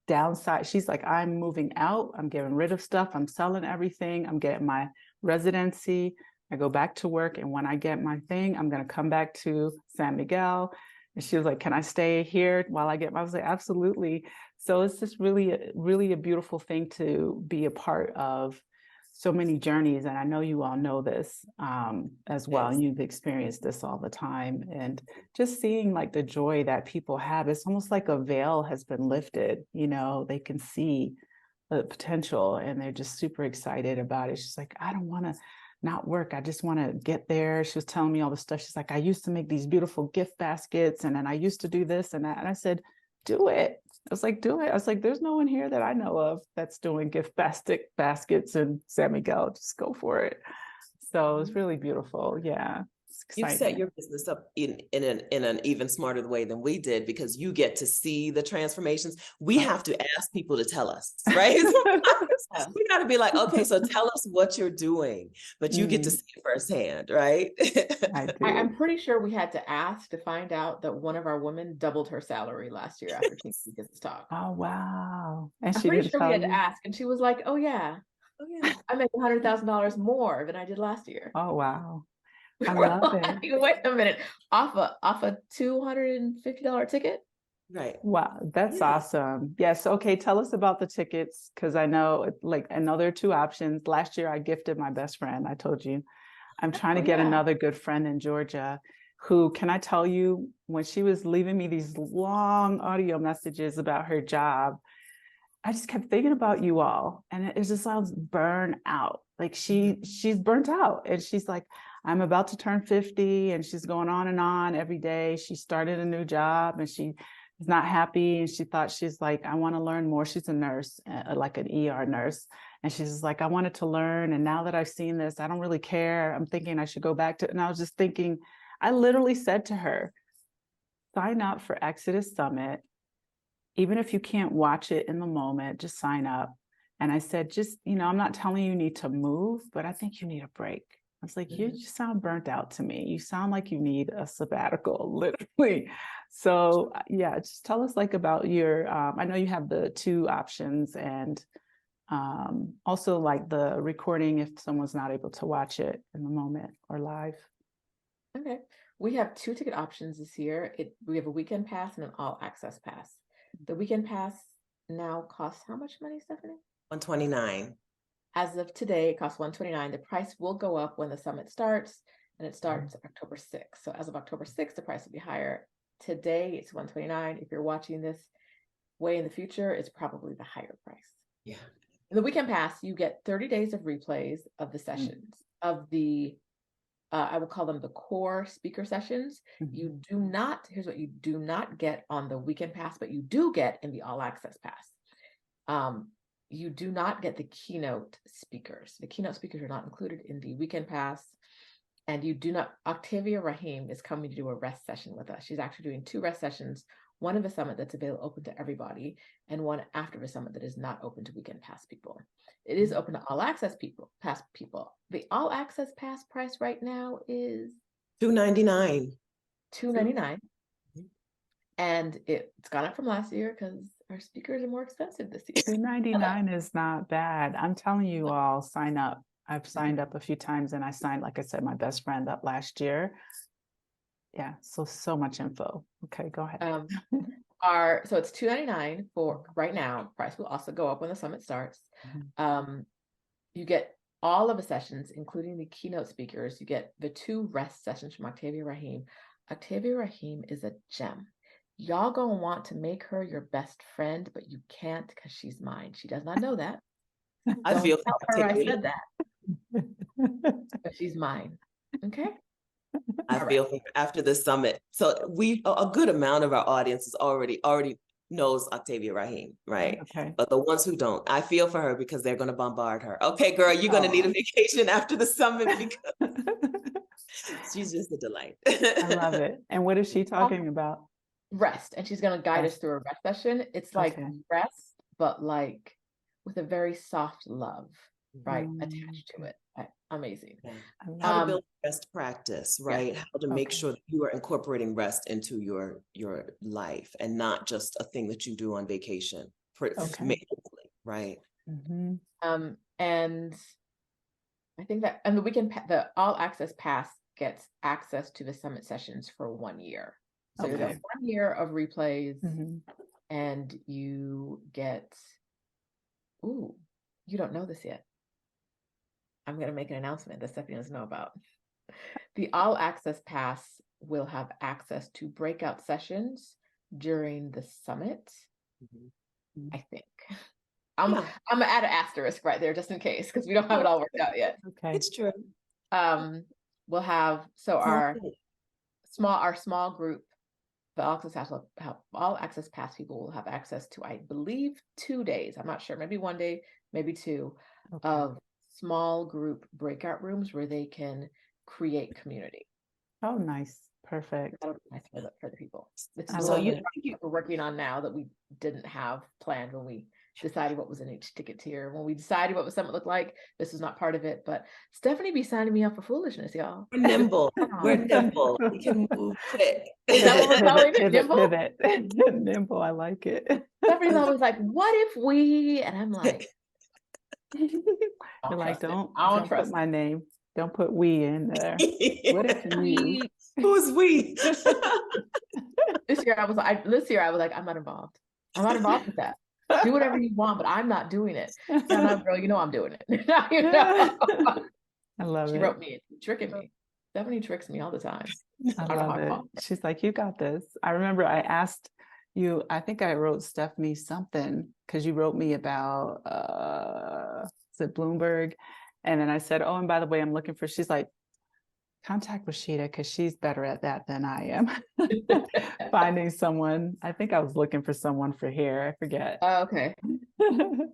downside. She's like, I'm moving out. I'm getting rid of stuff. I'm selling everything. I'm getting my residency. I go back to work. And when I get my thing, I'm going to come back to San Miguel. And she was like, can I stay here while I was like, absolutely. So it's just really, really a beautiful thing to be a part of so many journeys. And I know you all know this as well. And you've experienced this all the time. And just seeing like the joy that people have, it's almost like a veil has been lifted. They can see the potential and they're just super excited about it. She's like, I don't want to not work. I just want to get there. She was telling me all the stuff. She's like, I used to make these beautiful gift baskets, and then I used to do this and that. And I said, do it. I was like, do it. I was like, there's no one here that I know of that's doing gift baskets in San Miguel. Just go for it. So it's really beautiful. Yeah. You've set your business up in an even smarter way than we did, because you get to see the transformations. We have to ask people to tell us, right? We got to be like, okay, so tell us what you're doing, but you get to see it firsthand, right? I'm pretty sure we had to ask to find out that one of our women doubled her salary last year after she did this talk. Oh, wow. And I'm pretty sure we had to ask, and she was like, oh yeah, I make $100,000 more than I did last year. Oh, wow. I love it. Wait a minute, off a $250 ticket? Right. Wow, that's awesome. Yes. Okay. Tell us about the tickets, because I know there are 2 options. Last year, I gifted my best friend. I told you, I'm trying to get another good friend in Georgia who, can I tell you, when she was leaving me these long audio messages about her job, I just kept thinking about you all, and it just sounds burnt out. Like she's burnt out, and she's like, I'm about to turn 50, and she's going on and on every day. She started a new job and she is not happy. And she thought, she's like, I want to learn more. She's a nurse, like an ER nurse. And she's like, I wanted to learn. And now that I've seen this, I don't really care. I'm thinking I should go back to, and I was just thinking, I literally said to her, sign up for Exodus Summit. Even if you can't watch it in the moment, just sign up. And I said, just, I'm not telling you need to move, but I think you need a break. I was like, you just sound burnt out to me. You sound like you need a sabbatical, literally. So yeah, just tell us about your, I know you have the 2 options, and also like the recording if someone's not able to watch it in the moment or live. Okay. We have 2 ticket options this year. We have a weekend pass and an all access pass. The weekend pass now costs how much money, Stephanie? $129. as of today, it costs $129. The price will go up when the summit starts, and it starts October 6th. So as of October 6th, the price will be higher. Today, it's $129. If you're watching this way in the future, it's probably the higher price. Yeah. In the weekend pass, you get 30 days of replays of the sessions, of the, I will call them the core speaker sessions. You do not, here's what you do not get on the weekend pass, but you do get in the all access pass. You do not get the keynote speakers. The keynote speakers are not included in the weekend pass. And you do not, Octavia Rahim is coming to do a rest session with us. She's actually doing 2 rest sessions, one of the summit that's available open to everybody, and one after the summit that is not open to weekend pass people. It is open to all access people, pass people. The all access pass price right now is $299. $299. And it's gone up from last year because our speakers are more expensive this year. $299 is not bad. I'm telling you all, sign up. I've signed up a few times, and I signed, like I said, my best friend up last year. Yeah, so much info. Okay, go ahead. So it's $299 for right now. Price will also go up when the summit starts. You get all of the sessions, including the keynote speakers. You get the 2 rest sessions from Octavia Rahim. Octavia Rahim is a gem. Y'all gonna want to make her your best friend, but you can't because she's mine. She does not know that. I feel tell her I said that. But she's mine. Okay. I feel after the summit. So a good amount of our audience is already knows Octavia Rahim, right? Okay. But the ones who don't, I feel for her because they're going to bombard her. Okay, girl, you're going to need a vacation after the summit because she's just a delight. I love it. And what is she talking about? Rest. And she's going to guide us through a rest session. It's like rest, but like with a very soft love, right? Attached to it. Amazing. How to build rest practice, right? How to make sure that you are incorporating rest into your life and not just a thing that you do on vacation, right? And I think that, and the weekend, the all access pass gets access to the summit sessions for 1 year. So you get 1 year of replays, and you get, you don't know this yet. I'm going to make an announcement that Stephanie doesn't know about. The all access pass will have access to breakout sessions during the summit. I think. I'm gonna add an asterisk right there just in case, because we don't have it all worked out yet. Okay. It's true. We'll have our small group, the all access pass people will have access to, I believe, 2 days. I'm not sure, maybe 1 day, maybe 2 of small group breakout rooms where they can create community. Oh, nice. Perfect. That'll be nice for the people. It's we're working on now that we didn't have planned when we decided what was in each ticket tier. When we decided what the summit looked like, this was not part of it. But Stephanie be signing me up for foolishness, y'all. We're nimble. We're nimble. We can move quick. Is that what we're calling it? Nimble? Nimble. I like it. Stephanie's always like, what if we? And I'm like, you're like, don't put my name. Don't put we in there. What if you? Who's we? This year I was like, I'm not involved. I'm not involved with that. Do whatever you want, but I'm not doing it. No, girl, you know I'm doing it. I love it. She wrote me, tricking me. Stephanie tricks me all the time. I love it. She's like, you got this. I remember I asked you, I think I wrote Stephanie something because you wrote me about is it Bloomberg? And then I said, oh, and by the way, I'm looking for, she's like, contact Roshida because she's better at that than I am. Finding someone. I think I was looking for someone for hair. I forget. Oh, okay.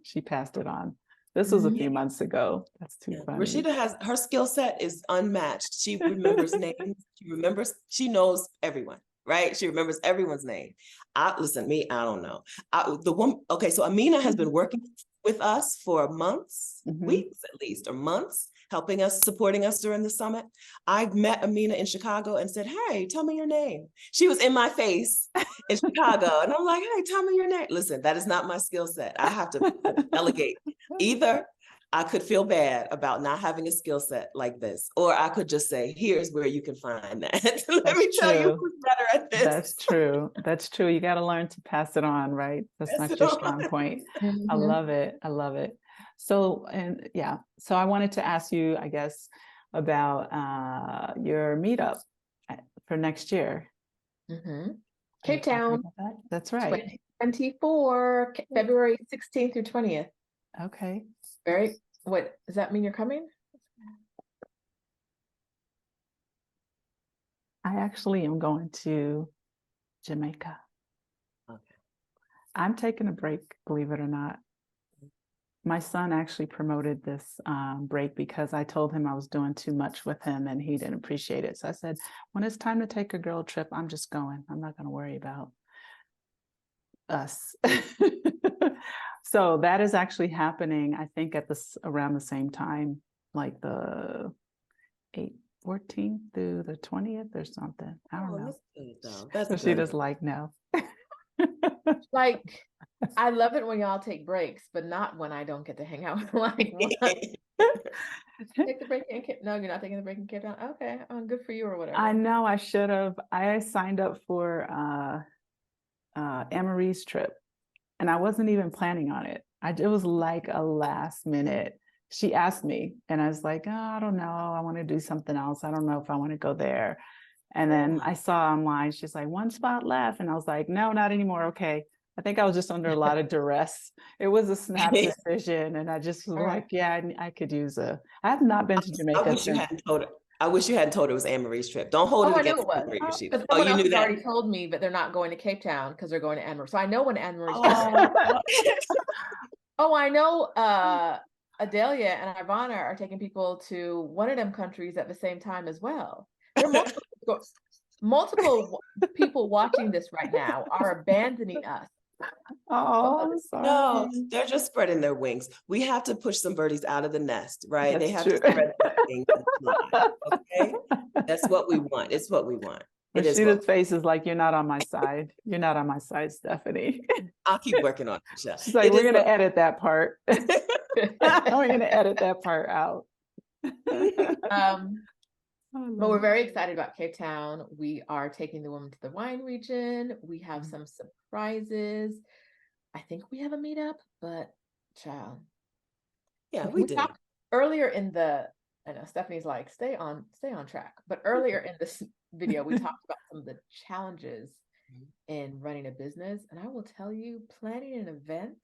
She passed it on. This was a few months ago. That's too funny. Roshida has, her skill set is unmatched. She remembers names. She knows everyone, right? She remembers everyone's name. I don't know. So Amina has been working with us for months, weeks at least, or months, helping us, supporting us during the summit. I met Amina in Chicago and said, hey, tell me your name. She was in my face in Chicago. And I'm like, hey, tell me your name. Listen, that is not my skill set. I have to delegate. Either I could feel bad about not having a skill set like this, or I could just say, here's where you can find that. Let me tell you who's better at this. That's true. That's true. You got to learn to pass it on, right? That's Pass not it your on. strong point. I Mhm. love it. I love it. So, and yeah, so I wanted to ask you, I guess, about your meetup for next year. Mhm. Can you Cape talk Town, about that? That's right. 2024, February 16th through 20th. Okay. What does that mean? You're coming? I actually am going to Jamaica. Okay. I'm taking a break, believe it or not. My son actually promoted this break because I told him I was doing too much with him and he didn't appreciate it. So I said, when it's time to take a girl trip, I'm just going. I'm not going to worry about us. So that is actually happening, I think, at this around the same time, like the 14th through the 20th or something. I don't know. That's good, though. That's So she good. does like no. Like, I love it when y'all take breaks, but not when I don't get to hang out. Like, take the break in Cape. No, you're not taking the break in Cape Town. Okay, good for you or whatever. I know I should have. I signed up for Anne-Marie's trip, and I wasn't even planning on it. It was like a last minute. She asked me, and I was like, oh, I don't know. I want to do something else. I don't know if I want to go there. And then I saw online, she's like, one spot left. And I was like, no, not anymore. Okay. I think I was just under a lot of duress. It was a snap decision. And I just was like, yeah, I could use I have not been to Jamaica. I wish you hadn't told her. I wish you hadn't told her it was Anne-Marie's trip. Don't hold it I knew against it was. Anne-Marie, Roshida. But Oh, someone you else knew has that? already told me that they're not going to Cape Town because they're going to Anne-Marie. So I know when Anne-Marie's Oh, I know Adelia and Ivana are taking people to one of them countries at the same time as well. There are multiple people watching this right now are abandoning us. Oh, no, they're just spreading their wings. We have to push some birdies out of the nest, right? That's they have true. to spread their wings and fly. Okay, that's what we want. It's what we want. Rashida's face is like, you're not on my side. You're not on my side, Stephanie. I'll keep working on it, Michelle. She's like, we're going to edit that part. We're going to edit that part out. But we're very excited about Cape Town. We are taking the women to the wine region. We have some surprises. I think we have a meetup, but child. Yeah, we did. Talked earlier in the, I know Stephanie's like, stay on track. But earlier in this video, we talked about some of the challenges in running a business. And I will tell you, planning an event,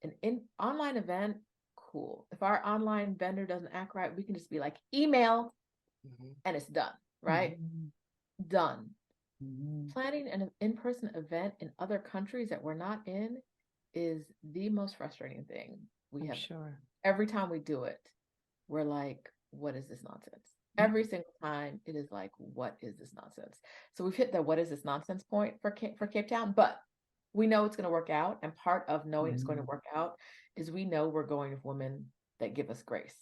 an online event, cool. If our online vendor doesn't act right, we can just be like, email, and it's done, right? Done. Planning an in-person event in other countries that we're not in is the most frustrating thing we have. Sure. Every time we do it, we're like, what is this nonsense? Every single time it is like, what is this nonsense? So we've hit the what is this nonsense point for Cape Town, but we know it's going to work out. And part of knowing it's going to work out is we know we're going with women that give us grace.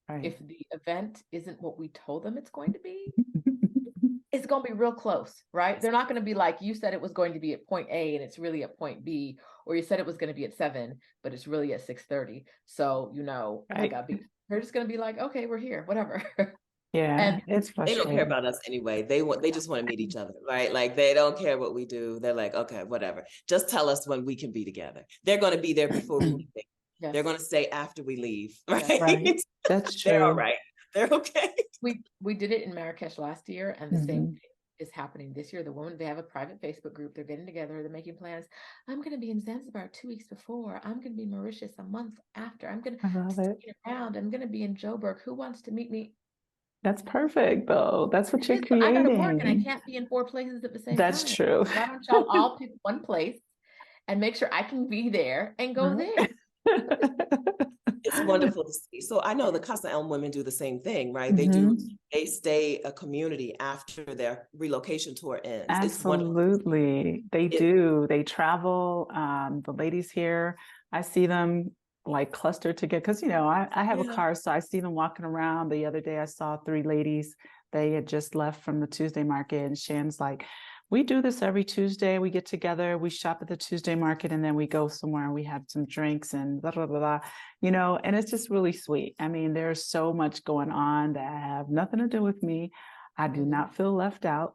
Right. If the event isn't what we told them it's going to be, it's going to be real close, right? They're not going to be like, you said it was going to be at point A and it's really at point B, or you said it was going to be at 7, but it's really at 6:30. So, I got beat. They're just going to be like, okay, we're here, whatever. Yeah, and it's frustrating. They don't care about us anyway. They just want to meet each other, right? Like they don't care what we do. They're like, okay, whatever. Just tell us when we can be together. They're going to be there before we leave. Yes. They're going to stay after we leave, right? Right. That's true. They're all right. They're okay. We did it in Marrakesh last year, and the same thing is happening this year. The women, they have a private Facebook group. They're getting together. They're making plans. I'm going to be in Zanzibar 2 weeks before. I'm going to be in Mauritius a month after. I'm going to stick around. I'm going to be in Joburg. Who wants to meet me? That's perfect, though. That's what you're creating. I got to work, and I can't be in 4 places at the same time. That's true. Why don't y'all all pick one place and make sure I can be there and go there? It's wonderful to see. So I know the CasaELM women do the same thing, right? They stay a community after their relocation tour ends. Absolutely. They do. They travel. The ladies here, I see them like clustered together because, I have a car, so I see them walking around. The other day I saw 3 ladies. They had just left from the Tuesday market, and Shan's like, we do this every Tuesday. We get together, we shop at the Tuesday market, and then we go somewhere and we have some drinks and blah, blah, blah, blah, and it's just really sweet. I mean, there's so much going on that have nothing to do with me. I do not feel left out.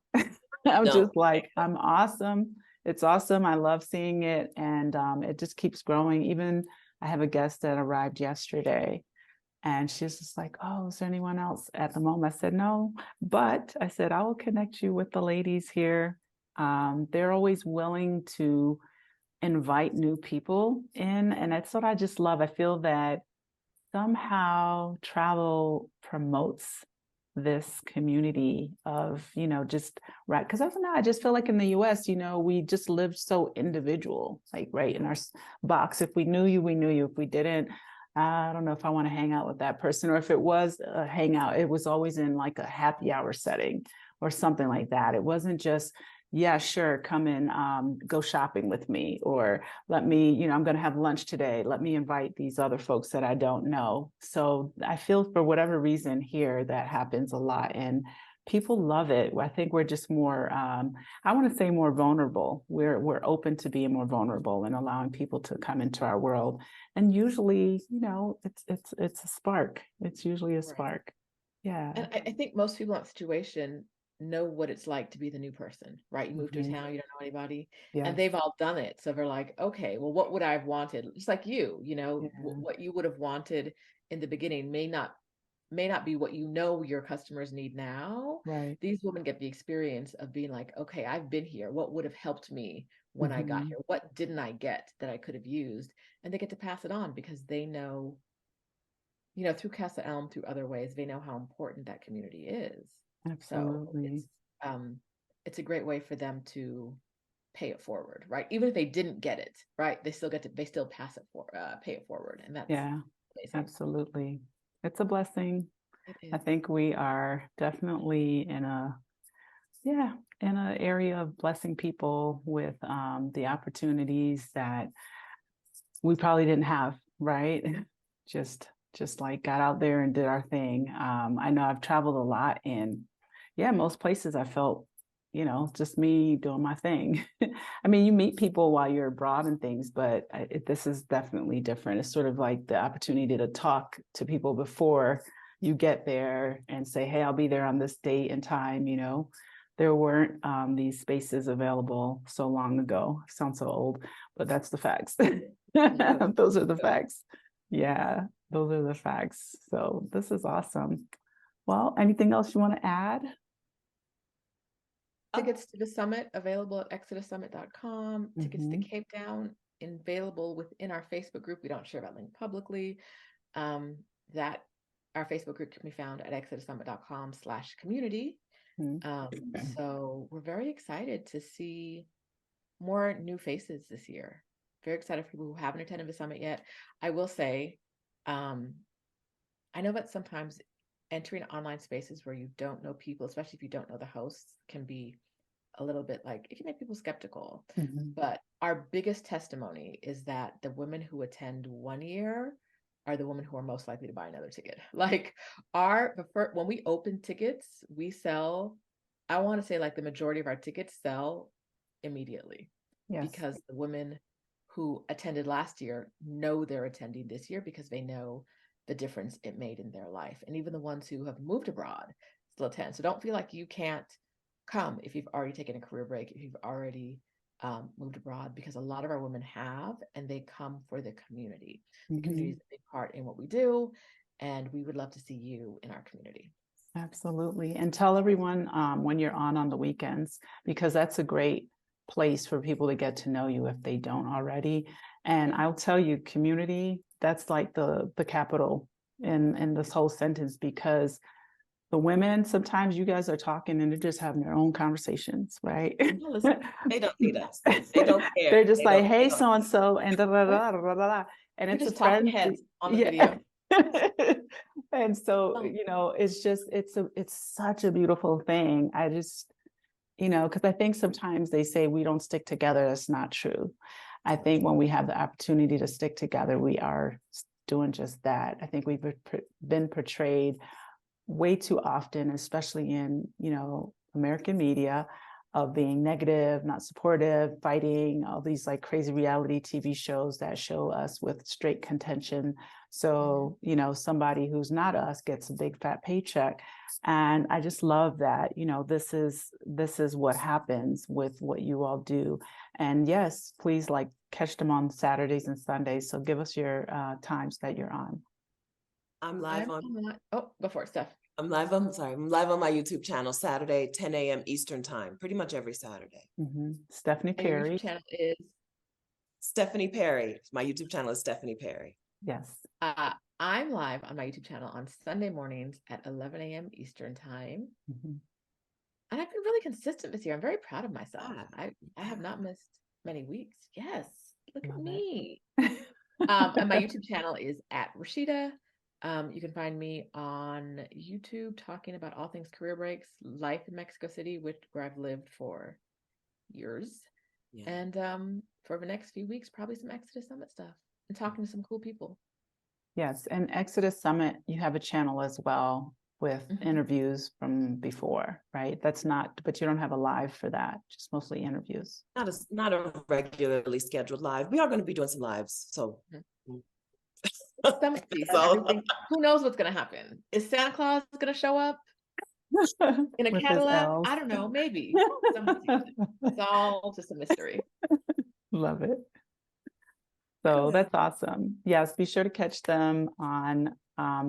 I'm No. just like, I'm awesome. It's awesome. I love seeing it. And it just keeps growing. Even I have a guest that arrived yesterday. And she's just like, oh, is there anyone else at the moment? I said, no, but I said, I will connect you with the ladies here. They're always willing to invite new people in. And that's what I just love. I feel that somehow travel promotes this community of, just right. Because I just feel like in the US, we just lived so individual, like right in our box. If we knew you, we knew you. If we didn't, I don't know if I want to hang out with that person, or if it was a hangout, it was always in like a happy hour setting or something like that. It wasn't just, yeah, sure, come in, go shopping with me, or let me, I'm going to have lunch today. Let me invite these other folks that I don't know. So I feel for whatever reason here that happens a lot, and people love it. I think we're just more, I want to say more vulnerable. We're open to being more vulnerable and allowing people to come into our world. And usually, it's a spark. It's usually a spark. Yeah. And I think most people in that situation know what it's like to be the new person, right? You move to a town, you don't know anybody, and they've all done it. So they're like, okay, well, what would I have wanted? Just like what you would have wanted in the beginning may not be what your customers need now. Right. These women get the experience of being like, okay, I've been here. What would have helped me when I got here? What didn't I get that I could have used? And they get to pass it on because they know, through CasaELM, through other ways, they know how important that community is. Absolutely. So it's a great way for them to pay it forward, right? Even if they didn't get it, right? They still pass it pay it forward. And that's amazing. Absolutely. It's a blessing. It is. I think we are definitely in an area of blessing people with the opportunities that we probably didn't have, right? Just like got out there and did our thing. I know I've traveled a lot, and most places I felt, just me doing my thing. I mean, you meet people while you're abroad and things, but this is definitely different. It's sort of like the opportunity to talk to people before you get there and say, hey, I'll be there on this date and time. There weren't these spaces available so long ago. Sounds so old, but that's the facts. Those are the facts. Yeah, those are the facts. So this is awesome. Well, anything else you want to add? Tickets to the summit available at ExodusSummit.com. Tickets to Cape Town available within our Facebook group. We don't share that link publicly. That our Facebook group can be found at ExodusSummit.com/community. So we're very excited to see more new faces this year. Very excited for people who haven't attended the summit yet. I will say, I know that sometimes entering online spaces where you don't know people, especially if you don't know the hosts, can be a little bit like, it can make people skeptical. But our biggest testimony is that the women who attend 1 year are the women who are most likely to buy another ticket. Like when we open tickets, we sell, I want to say like the majority of our tickets sell immediately. Because the women who attended last year know they're attending this year because they know the difference it made in their life. And even the ones who have moved abroad still attend. So don't feel like you can't come if you've already taken a career break, if you've already moved abroad, because a lot of our women have, and they come for the community. The community is a big part in what we do, and we would love to see you in our community. Absolutely. And tell everyone when you're on the weekends, because that's a great place for people to get to know you if they don't already. And I'll tell you, community, that's like the capital in this whole sentence, because the women, sometimes you guys are talking and they're just having their own conversations, right? Listen, they don't need us. They don't care. They're just like, hey, so-and-so, and da da da da da da. And We're it's just a talking friend heads on the video. And so, it's such a beautiful thing. I just, because I think sometimes they say we don't stick together. That's not true. I think when we have the opportunity to stick together, we are doing just that. I think we've been portrayed way too often, especially in, American media, of being negative, not supportive, fighting, all these like crazy reality TV shows that show us with straight contention. So, you know, somebody who's not us gets a big fat paycheck. And I just love that, you know, this is what happens with what you all do. And yes, please like catch them on Saturdays and Sundays. So give us your times that you're on. I'm live on. Oh, go for it, Steph. I'm live on my YouTube channel Saturday, 10 a.m. Eastern time, pretty much every Saturday. Stephanie And your Perry. YouTube channel is Stephanie Perry. My YouTube channel is Stephanie Perry. Yes. I'm live on my YouTube channel on Sunday mornings at 11 a.m. Eastern time. And I've been really consistent this year. I'm very proud of myself. I have not missed many weeks. Yes. Look at me. And my YouTube channel is at Roshida. You can find me on YouTube talking about all things career breaks, life in Mexico City, where I've lived for years. Yeah. And for the next few weeks, probably some Exodus Summit stuff and talking to some cool people. Yes. And Exodus Summit, you have a channel as well with interviews from before, right? But you don't have a live for that, just mostly interviews. Not a regularly scheduled live. We are going to be doing some lives. So. Summit season, who knows what's going to happen? Is Santa Claus going to show up in a Cadillac? I don't know. Maybe. It's all just a mystery. Love it. So that's awesome. Yes, be sure to catch them on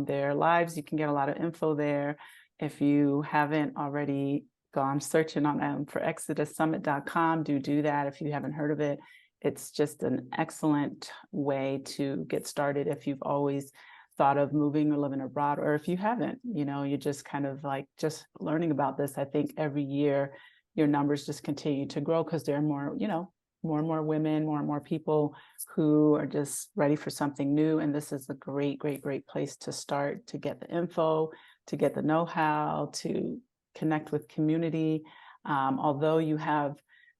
their lives. You can get a lot of info there. If you haven't already gone searching on them for ExodusSummit.com, do that if you haven't heard of it. It's just an excellent way to get started if you've always thought of moving or living abroad, or if you haven't, you know, you're just kind of like just learning about this. I think every year your numbers just continue to grow because there are more, you know, more and more women, more and more people who are just ready for something new. And this is a great, great, great place to start, to get the info, to get the know-how, to connect with community. Although you have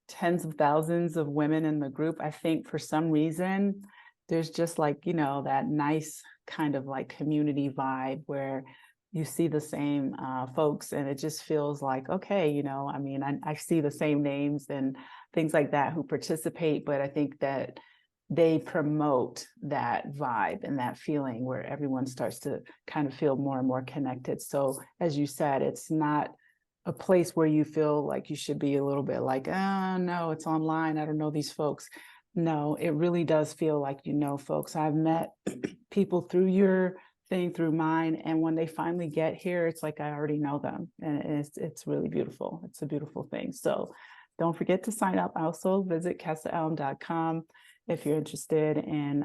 tens of thousands of women in the group, I think for some reason, there's just like, you know, that nice kind of like community vibe where you see the same folks and it just feels like, okay, you know, I mean, I see the same names and things like that who participate, but I think that they promote that vibe and that feeling where everyone starts to kind of feel more and more connected. So as you said, it's not a place where you feel like you should be a little bit like, oh, no, it's online. I don't know these folks. No, it really does feel like, you know, folks. I've met people through your thing, through mine. And when they finally get here, it's like I already know them. And it's really beautiful. It's a beautiful thing. So don't forget to sign up. Also visit CasaELM.com if you're interested in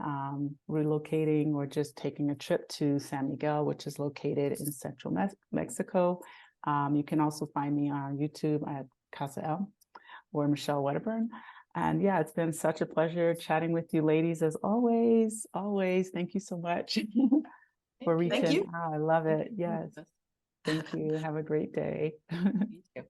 relocating or just taking a trip to San Miguel, which is located in central Mexico. You can also find me on YouTube at CasaELM or Michelle Wedderburn. And yeah, it's been such a pleasure chatting with you ladies as always. Always. Thank you so much for reaching out. I love it. Yes. Thank you. Have a great day. You too.